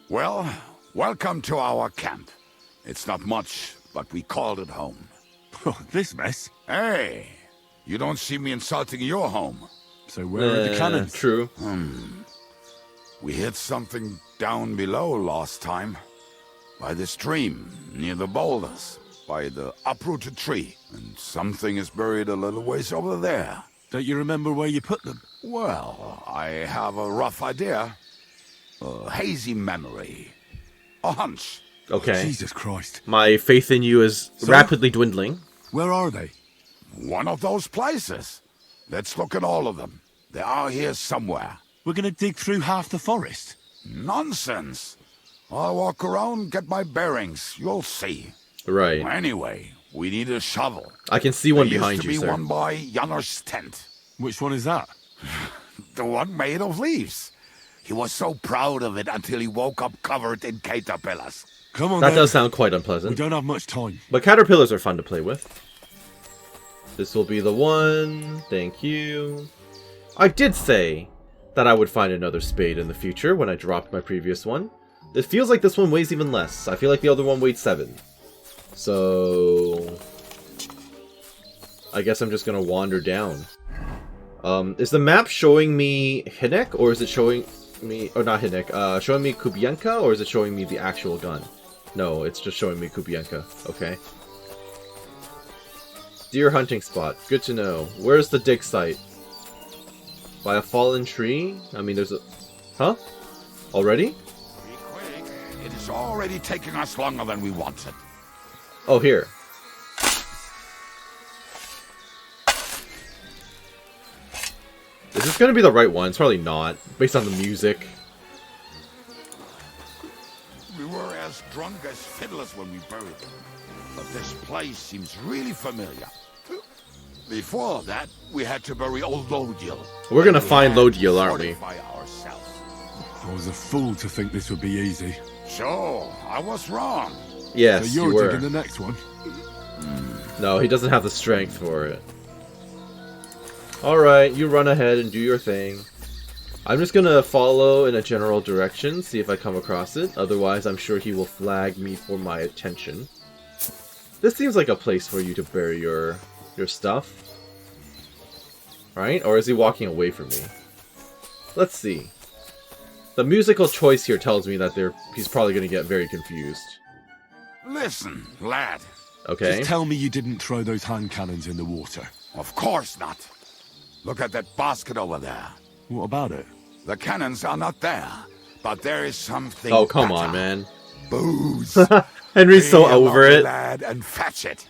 Well, welcome to our camp. It's not much, but we called it home. This mess? Hey, you don't see me insulting your home. So where are the cannons? True. We hit something down below last time. By the stream, near the boulders. By the uprooted tree. And something is buried a little ways over there. Don't you remember where you put them? Well, I have a rough idea. A hazy memory. A hunch. Okay. Jesus Christ. My faith in you is rapidly dwindling. Where are they? One of those places. Let's look at all of them. They are here somewhere. We're going to dig through half the forest. Nonsense. I'll walk around, get my bearings. You'll see. Right. Anyway, we need a shovel. I can see one There behind used you, to be sir. one by Janner's tent. Which one is that? The one made of leaves. He was so proud of it until he woke up covered in caterpillars. Come on, That then. does sound quite We unpleasant. don't have much time. But caterpillars are fun to play with. This will be the one. Thank you. I did say that I would find another spade in the future when I dropped my previous one. It feels like this one weighs even less. I feel like the other one weighed 7. So I guess I'm just gonna wander down. Is the map showing me Hinek, or is it showing me, or not Hinek, showing me Kubienka, or is it showing me the actual gun? No, it's just showing me Kubienka. Okay. Deer hunting spot. Good to know. Where's the dig site? By a fallen tree? I mean, there's a... Huh? Already? Be quick. It is already taking us longer than we wanted. Oh, here. Is this gonna be the right one? It's probably not, based on the music. We were as drunk as fiddlers when we buried them. But this place seems really familiar. Before that, we had to bury old Lodiel. We're gonna find Lodiel, aren't we? By ourselves. I was a fool to think this would be easy. Sure, I was wrong. Yes, so you you're were. digging the next one? No, he doesn't have the strength for it. Alright, you run ahead and do your thing. I'm just gonna follow in a general direction, see if I come across it. Otherwise, I'm sure he will flag me for my attention. This seems like a place for you to bury your stuff. Right? Or is he walking away from me? Let's see. The musical choice here tells me that he's probably gonna get very confused. Listen, lad. Okay. Just tell me you didn't throw those hand cannons in the water. Of course not. Look at that basket over there. What about it? The cannons are not there, but there is something. Oh, come better. on, man. Booze. Henry's so Be over along, it. lad, and fetch it.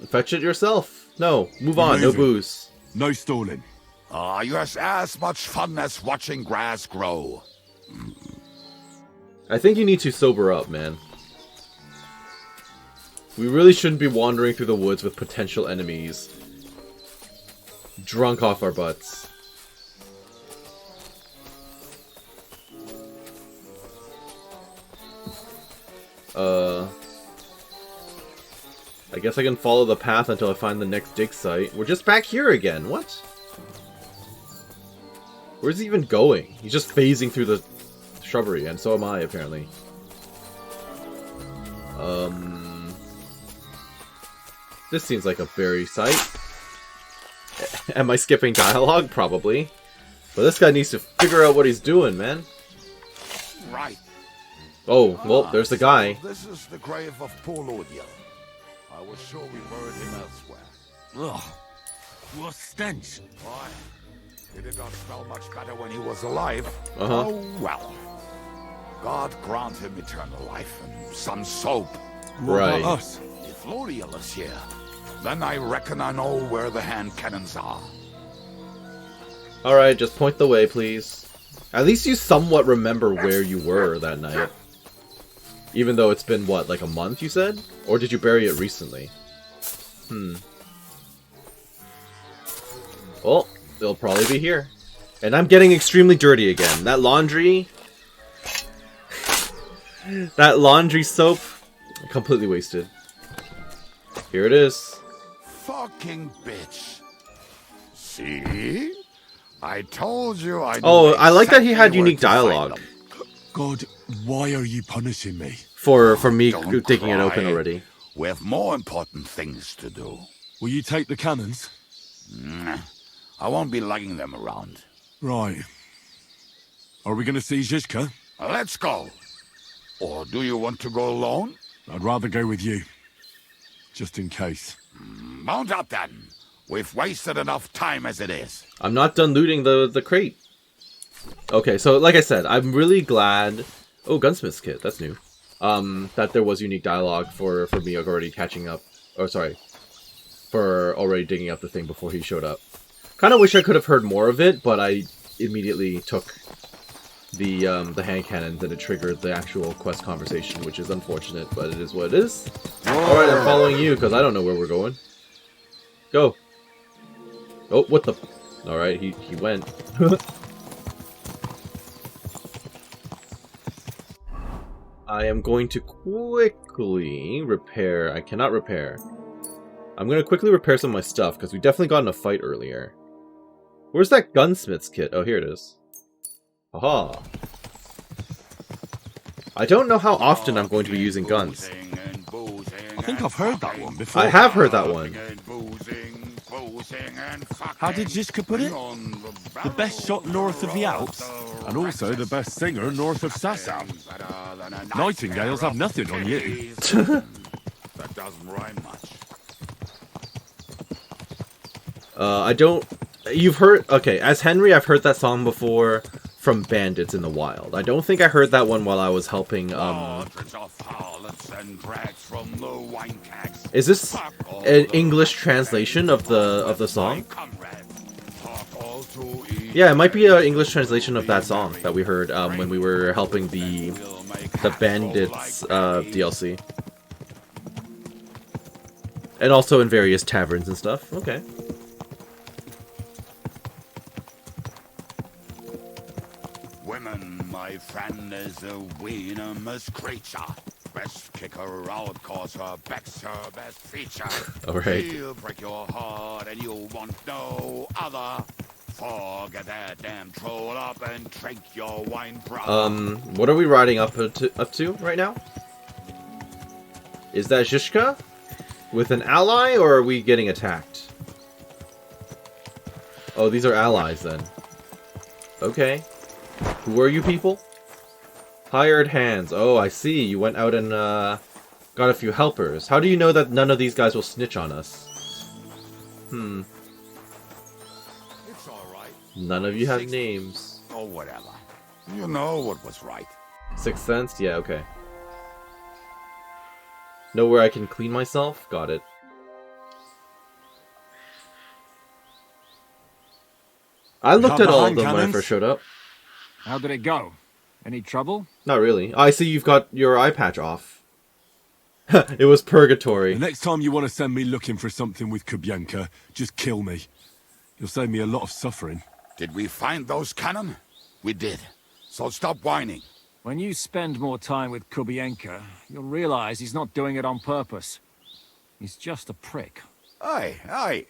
Fetch it yourself. No, move on. No Moving. booze. No stalling. You have as much fun as watching grass grow. I think you need to sober up, man. We really shouldn't be wandering through the woods with potential enemies. Drunk off our butts. I guess I can follow the path until I find the next dig site. We're just back here again. What? Where's he even going? He's just phasing through the shrubbery, and so am I, apparently. This seems like a berry site. Am I skipping dialogue? Probably. But this guy needs to figure out what he's doing, man. Right. Oh, well, there's the guy. So this is the grave of poor Lodiel. I was sure we buried him elsewhere. Ugh. What stench. Why? He did not smell much better when he was alive. Uh-huh. Oh, well. God grant him eternal life and some soap. What Right. about us? If Lodiel is here, then I reckon I know where the hand cannons are. Alright, just point the way, please. At least you somewhat remember where you were that night. Even though it's been, what, like a month, you said? Or did you bury it recently? Well, it'll probably be here. And I'm getting extremely dirty again. That laundry... that laundry soap... completely wasted. Here it is. Fucking bitch. See? I told you I'd Oh, I like that he had unique dialogue. God, why are you punishing me? For me Don't taking it cry. open already. We have more important things to do. Will you take the cannons? Nah, I won't be lugging them around. Right. Are we going to see Zizka? Let's go. Or do you want to go alone? I'd rather go with you. Just in case. Mount up then. We've wasted enough time as it is. I'm not done looting the crate. Okay, so like I said, I'm really glad... Oh, Gunsmith's Kit, that's new. That there was unique dialogue for me already catching up. Oh, sorry. For already digging up the thing before he showed up. Kind of wish I could have heard more of it, but I immediately took the hand cannons and it triggered the actual quest conversation, which is unfortunate, but it is what it is. Alright, I'm following you, because I don't know where we're going. Go. Oh, what the... Alright, he went. I am going to quickly repair... I cannot repair. I'm going to quickly repair some of my stuff, because we definitely got in a fight earlier. Where's that gunsmith's kit? Oh, here it is. Haha. I don't know how often I'm going to be using guns. I think I've heard that one before. I have heard that one. How did Zizka put it? The best shot north of the Alps, and also the best singer north of Sasau. Nightingales have nothing on you. That doesn't rhyme much. I don't... You've heard... Okay, as Henry, I've heard that song before from Bandits in the Wild. I don't think I heard that one while I was helping, Is this an English translation of the song? Yeah, it might be an English translation of that song that we heard when we were helping the Bandits DLC. And also in various taverns and stuff. Okay. Women, my friend, is a venomous creature. Best kick her out, cause her back's her best feature. Alright. She'll break your heart and you'll want no other. Forget that damn troll up and drink your wine, brother. What are we riding up to right now? Is that Zizka? With an ally, or are we getting attacked? Oh, these are allies then. Okay. Who are you people? Hired hands. Oh, I see. You went out and got a few helpers. How do you know that none of these guys will snitch on us? It's alright. None of you have names. Or whatever. You know what was right. Sixth Sense? Yeah, okay. Know where I can clean myself? Got it. I looked at all of them when I first showed up. How did it go? Any trouble? Not really. I see you've got your eye patch off. It was purgatory. The next time you want to send me looking for something with Kubyanka, just kill me. You'll save me a lot of suffering. Did we find those cannon? We did. So stop whining. When you spend more time with Kubienka, you'll realize he's not doing it on purpose. He's just a prick. Hey!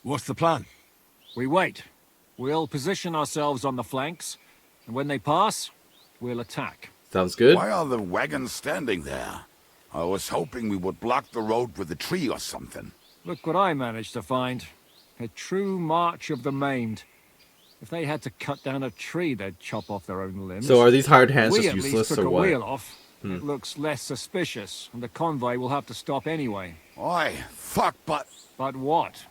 What's the plan? We wait. We'll position ourselves on the flanks, and when they pass, we'll attack. Sounds good. Why are the wagons standing there? I was hoping we would block the road with a tree or something. Look what I managed to find. A true march of the maimed. If they had to cut down a tree, they'd chop off their own limbs. So are these hired hands We just at least useless took or a what? wheel off. It looks less suspicious, and the convoy will have to stop anyway. Oi, fuck, but... But what?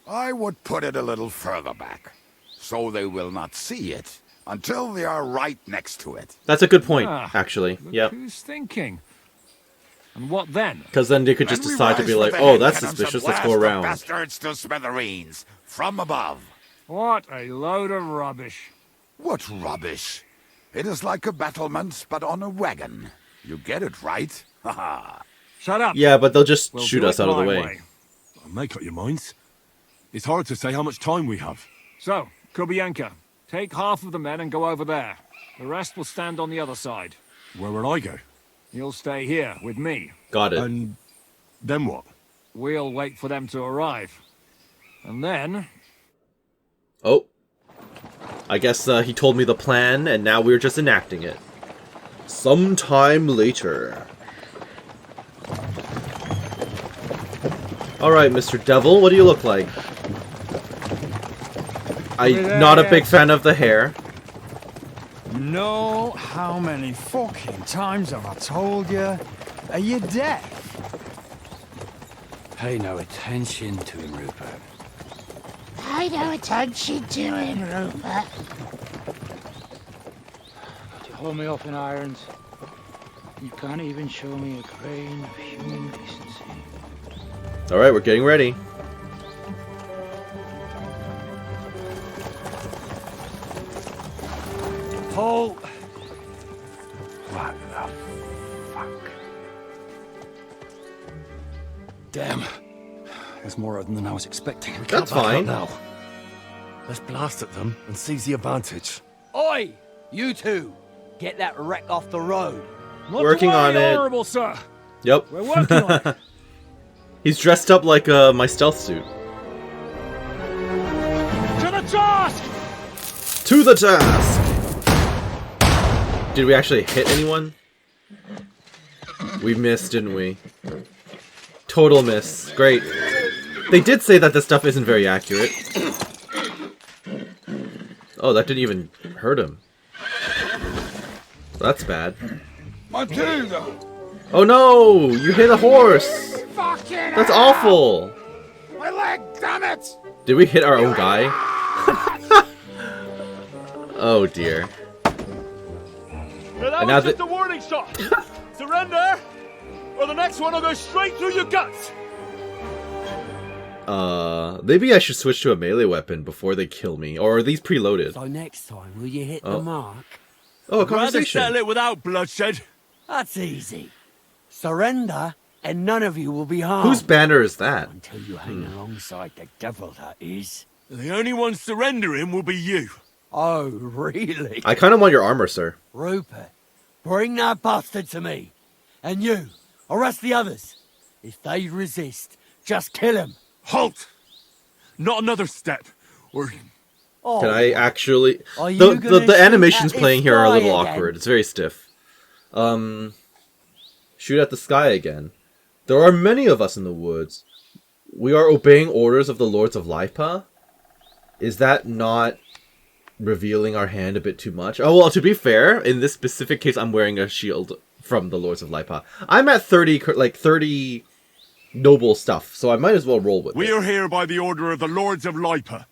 I would put it a little further back, so they will not see it until they are right next to it. That's a good point, actually. Look Yep. who's thinking. And what then? Because then they could just decide to be like, oh, that's suspicious, let's go around. Bastards to smithereens from above. What a load of rubbish. What rubbish? It is like a battlement, but on a wagon. You get it, right? Haha. Shut up. Yeah, but they'll just We'll shoot do us it out of the my way. Make up your minds. It's hard to say how much time we have. So, Kubienka, take half of the men and go over there. The rest will stand on the other side. Where will I go? You'll stay here with me. Got it. And then what? We'll wait for them to arrive. And then... Oh. I guess he told me the plan, and now we're just enacting it. Sometime later. Alright, Mr. Devil, what do you look like? I'm not a big fan of the hair. No, how many fucking times have I told you? Are you deaf? Pay no attention to him, Rupert. Pay no attention to him, Rupert. You hold me up in irons. You can't even show me a grain of human decency. Alright, we're getting ready. Paul! What the fuck? Damn. There's more of them than I was expecting. We That's can't back up fine. now. Let's blast at them and seize the advantage. Oi! You two! Get that wreck off the road. Not Working to worry, on it. Honorable sir. Yep. We're working on it. He's dressed up like my stealth suit. To the task! To the task! Did we actually hit anyone? We missed, didn't we? Total miss. Great. They did say that this stuff isn't very accurate. Oh, that didn't even hurt him. That's bad. Matilda! Oh no! You hit a horse! That's awful! My leg, damn it! Did we hit our own guy? Oh dear. Well, that And now was just a warning shot. Surrender, or the next one will go straight through your guts. Maybe I should switch to a melee weapon before they kill me. Or are these preloaded? So next time, will you hit Oh. the mark? Oh, a Rather conversation. settle it without bloodshed. That's easy. Surrender, and none of you will be harmed. Whose banner is that? Until you hang alongside the devil, that is. The only one surrendering will be you. Oh, really? I kind of want your armor, sir. Rupert, bring that bastard to me. And you, arrest the others. If they resist, just kill him. Halt! Not another step, or... Oh, Can I actually... Are you The gonna shoot animations at playing this here are a guy little again? awkward. It's very stiff. Shoot at the sky again. There are many of us in the woods. We are obeying orders of the Lords of Lipa? Is that not revealing our hand a bit too much? Oh, well, to be fair, in this specific case, I'm wearing a shield from the Lords of Lipa. I'm at 30 noble stuff, so I might as well roll with We it. are here by the order of the Lords of Lipa.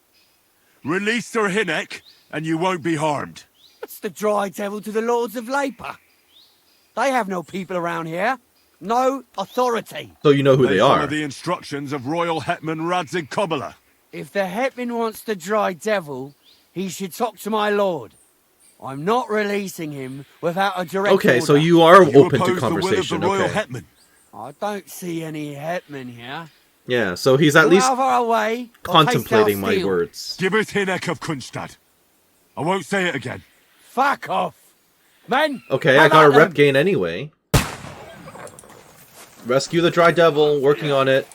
Release Sir Hinnek, and you won't be harmed. What's the dry devil to the Lords of Labour? They have no people around here. No authority. So you know who they follow are. the instructions of Royal Hetman Radzig Kobyla. If the Hetman wants the dry devil, he should talk to my lord. I'm not releasing him without a direct Okay, order. so you are You open to oppose the will of conversation. the Royal Okay. Hetman. I don't see any Hetman here. Yeah, so he's at Move least out of our way, or contemplating taste my our steel. words. Gibberth Hinnek of Kunstad. I won't say it again. Fuck off. Men! Okay, how I got a about rep them? gain anyway. Rescue the dry devil, working on it.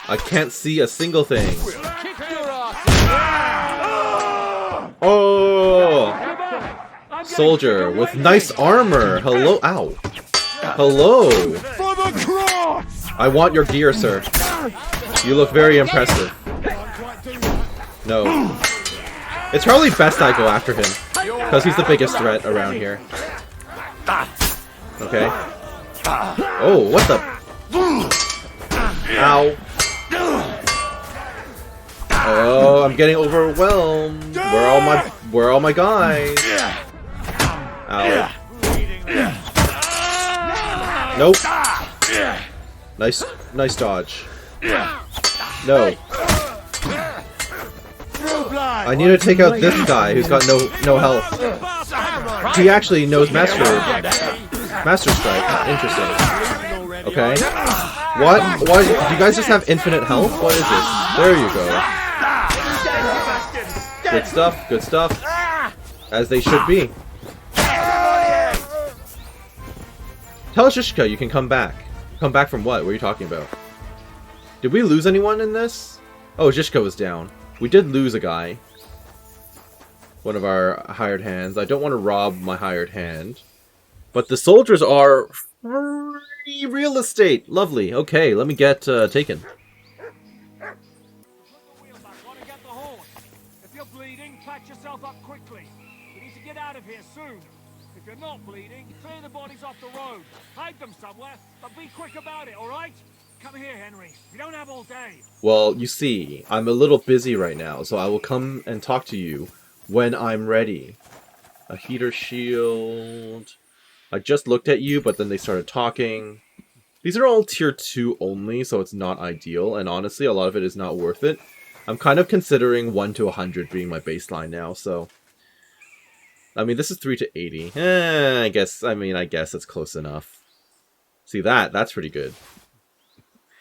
I can't see a single thing. Oh! Soldier with nice armor. Hello. Ow. Hello. For the cross! I want your gear, sir. You look very impressive. No. It's probably best I go after him. Because he's the biggest threat around here. Okay. Oh, what the? Ow. Oh, I'm getting overwhelmed. Where are all my guys? Ow. Nope. Nice dodge. No. I need to take out this guy who's got no health. He actually knows Master Strike. Interesting. Okay. What? Do you guys just have infinite health? What is this? There you go. Good stuff. Good stuff. As they should be. Tell Zizka you can come back. Come back from what? What are you talking about? Did we lose anyone in this? Oh, Zizka was down. We did lose a guy. One of our hired hands. I don't want to rob my hired hand. But the soldiers are free real estate. Lovely. Okay, let me get taken. If you're bleeding, patch yourself up quickly. We need to get out of here soon. If you're not bleeding, clear the bodies off the road. Hide them somewhere, but be quick about it, alright? Come here, Henry. We don't have all day. Well, you see, I'm a little busy right now, so I will come and talk to you when I'm ready. A heater shield. I just looked at you, but then they started talking. These are all tier 2 only, so it's not ideal, and honestly, a lot of it is not worth it. I'm kind of considering 1 to 100 being my baseline now, so... I mean, this is 3 to 80. I guess it's close enough. See that's pretty good.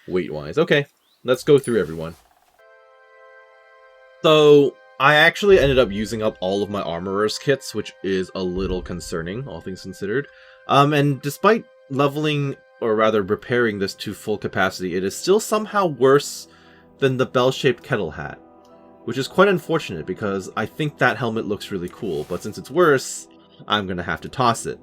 Weight-wise. Okay, let's go through everyone. So, I actually ended up using up all of my armorer's kits, which is a little concerning, all things considered. And despite leveling, or rather repairing this to full capacity, it is still somehow worse than the bell-shaped kettle hat. Which is quite unfortunate, because I think that helmet looks really cool, but since it's worse, I'm gonna have to toss it.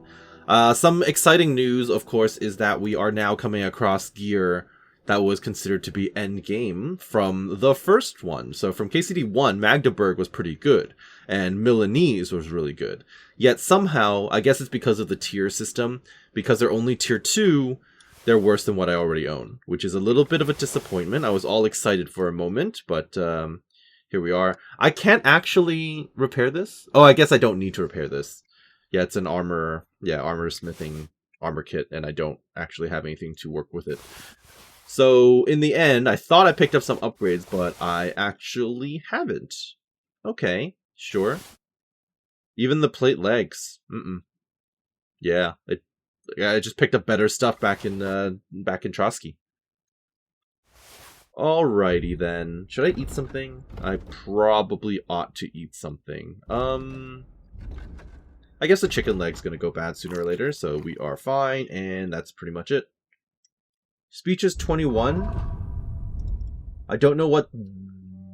Some exciting news, of course, is that we are now coming across gear that was considered to be endgame from the first one. So from KCD 1, Magdeburg was pretty good, and Milanese was really good. Yet somehow, I guess it's because of the tier system, because they're only tier 2, they're worse than what I already own, which is a little bit of a disappointment. I was all excited for a moment, but here we are. I can't actually repair this. Oh, I guess I don't need to repair this. Yeah, it's an armor smithing armor kit, and I don't actually have anything to work with it. So, in the end, I thought I picked up some upgrades, but I actually haven't. Okay, sure. Even the plate legs. Yeah, I just picked up better stuff back in Trotsky. Alrighty then. Should I eat something? I probably ought to eat something. I guess the chicken leg's gonna go bad sooner or later, so we are fine, and that's pretty much it. Speech is 21. I don't know what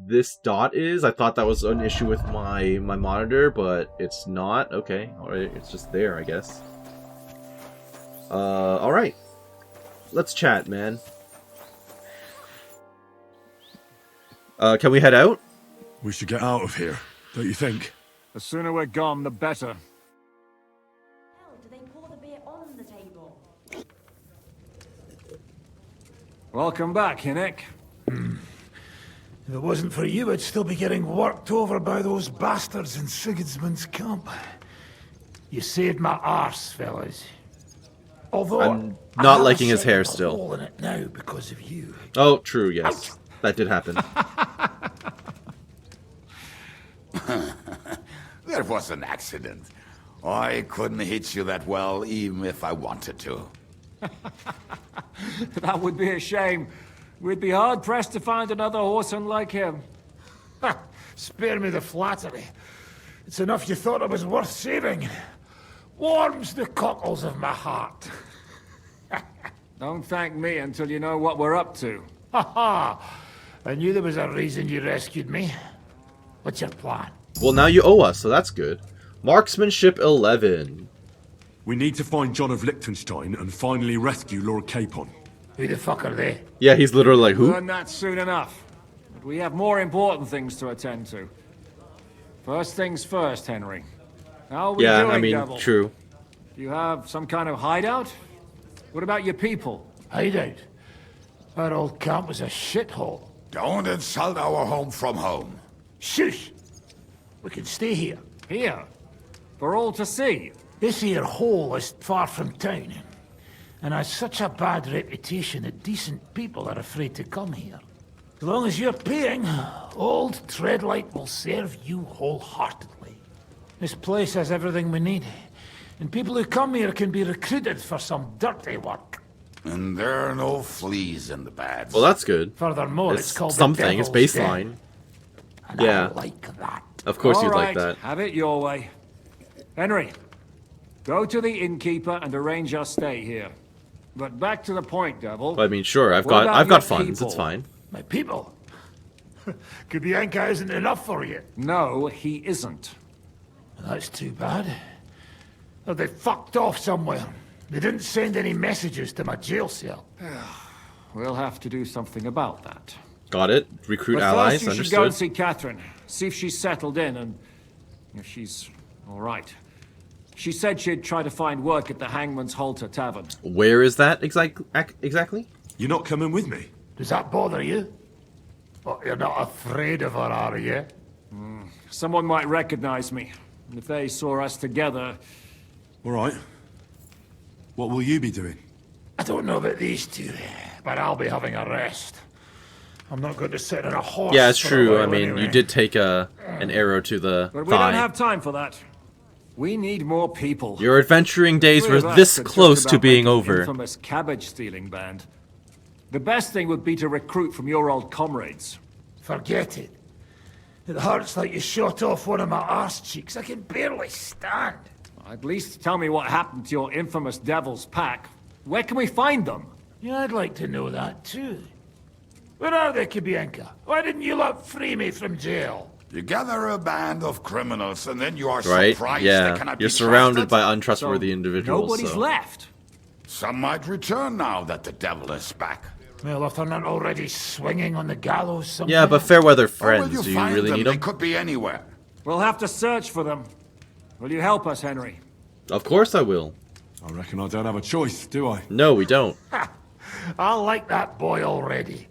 this dot is. I thought that was an issue with my monitor, but it's not. Okay, alright, it's just there, I guess. Alright. Let's chat, man. Can we head out? We should get out of here, don't you think? The sooner we're gone, the better. Welcome back, Hinnick. If it wasn't for you, I'd still be getting worked over by those bastards in Sigismund's camp. You saved my arse, fellas. Although I'm not liking his hair still. Hole in it now because of you. Oh, true, yes. Ouch. That did happen. That was an accident. I couldn't hit you that well, even if I wanted to. That would be a shame. We'd be hard-pressed to find another horseman like him. Spare me the flattery. It's enough you thought it was worth saving. Warms the cockles of my heart. Don't thank me until you know what we're up to. Ha ha! I knew there was a reason you rescued me. What's your plan? Well, now you owe us, so that's good. Marksmanship 11. We need to find John of Liechtenstein and finally rescue Lord Capon. Who the fuck are they? Yeah, he's literally like, who? Learn that soon enough. But we have more important things to attend to. First things first, Henry. How are we doing, I mean, Devil? true. Do you have some kind of hideout? What about your people? Hideout? Our old camp was a shithole. Don't insult our home from home. Shush! We can stay here. Here? For all to see? This here hole is far from town. and has such a bad reputation that decent people are afraid to come here. As long as you're paying, old Treadlight will serve you wholeheartedly. This place has everything we need, and people who come here can be recruited for some dirty work. And there are no fleas in the beds. Well, that's good. Furthermore, it's called the something. It's Devil's baseline. Den. And Yeah. I like that. Of course you'd All like right, that. have it your way. Henry, go to the innkeeper and arrange our stay here. But back to the point, Devil. Well, I mean, sure. I've What got about your funds. people? It's fine. My people? Kubienka isn't enough for you. No, he isn't. That's too bad. Oh, they fucked off somewhere. They didn't send any messages to my jail cell. We'll have to do something about that. Got it. Recruit But allies. first you should go and Understood. see Catherine. See if she's settled in and if she's all right. She said she'd try to find work at the Hangman's Halter Tavern. Where is that exactly? You're not coming with me? Does that bother you? Well, you're not afraid of her, are you? Someone might recognize me. And if they saw us together... All right. What will you be doing? I don't know about these two, but I'll be having a rest. I'm not going to sit on a horse. Yeah, it's for a true. while I mean, anyway. you did take an arrow to the But we thigh. don't have time for that. We need more people. Your adventuring days Three were of us this are just close to about being making over. Infamous cabbage-stealing band. The best thing would be to recruit from your old comrades. Forget it. It hurts like you shot off one of my arse cheeks. I can barely stand. At least tell me what happened to your infamous Devil's Pack. Where can we find them? Yeah, I'd like to know that too. Where are they, Kubienka? Why didn't you lot free me from jail? You gather a band of criminals, and then you are Right? surprised they Yeah. cannot You're be surrounded trusted? by untrustworthy individuals. Nobody's so. left. Some might return now that the devil is back. Well, if they're not already swinging on the gallows somewhere... Yeah, but fair weather Where friends. will you Do you find really them? need They them? could be anywhere. We'll have to search for them. Will you help us, Henry? Of course I will. I reckon I don't have a choice, do I? No, we don't. I like that boy already.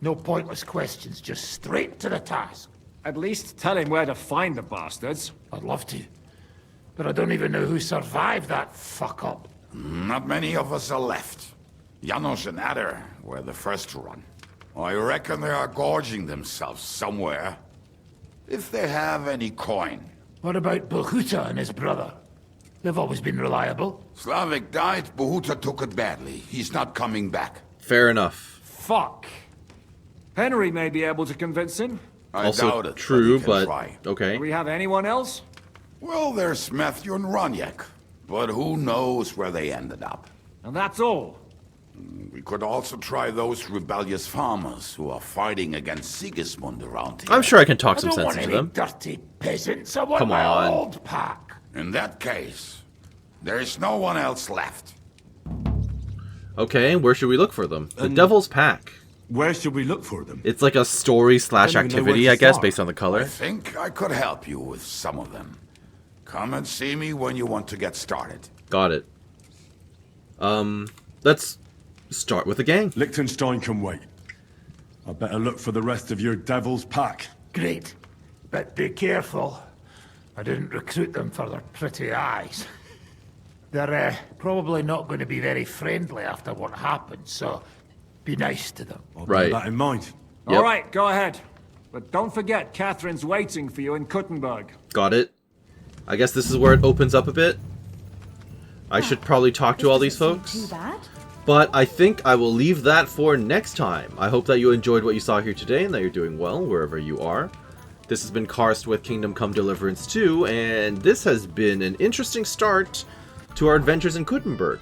No pointless questions, just straight to the task. At least tell him where to find the bastards. I'd love to. But I don't even know who survived that fuck-up. Not many of us are left. Janos and Adder were the first to run. I reckon they are gorging themselves somewhere. If they have any coin. What about Bohuta and his brother? They've always been reliable. Slavik died, Bohuta took it badly. He's not coming back. Fair enough. Fuck. Henry may be able to convince him. I Also doubt it, true, but, he can but try. okay. Do we have anyone else? Well, there's Matthew and Roniek. But who knows where they ended up. And that's all. We could also try those rebellious farmers who are fighting against Sigismund around here. I'm sure I can talk some I don't sense want into any them. dirty peasants. I want Come my on. old pack. In that case, there is no one else left. Okay, where should we look for them? The Devil's Pack. Where should we look for them? It's like a story slash I don't even know where activity, to I guess, start. based on the I color. think I could help you with some of them. Come and see me when you want to get started. Got it. Let's start with the gang. Liechtenstein can wait. I better look for the rest of your Devil's Pack. Great. But be careful. I didn't recruit them for their pretty eyes. They're probably not going to be very friendly after what happened, so be nice to them. I'll Right. bear that in mind. Yep. All right, go ahead. But don't forget, Catherine's waiting for you in Kuttenberg. Got it. I guess this is where it opens up a bit. I should probably talk to all these folks. Too bad. But I think I will leave that for next time. I hope that you enjoyed what you saw here today and that you're doing well wherever you are. This has been Karst with Kingdom Come Deliverance 2, and this has been an interesting start to our adventures in Kuttenberg.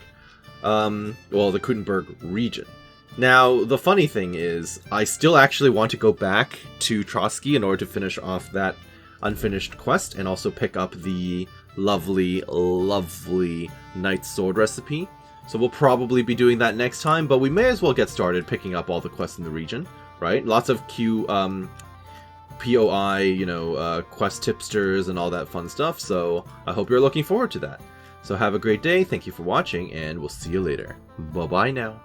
Well, the Kuttenberg region. Now, the funny thing is, I still actually want to go back to Trotsky in order to finish off that unfinished quest and also pick up the lovely, lovely Knight's Sword recipe. So we'll probably be doing that next time, but we may as well get started picking up all the quests in the region, right? Lots of POI, quest tipsters and all that fun stuff, so I hope you're looking forward to that. So have a great day, thank you for watching, and we'll see you later. Bye-bye now.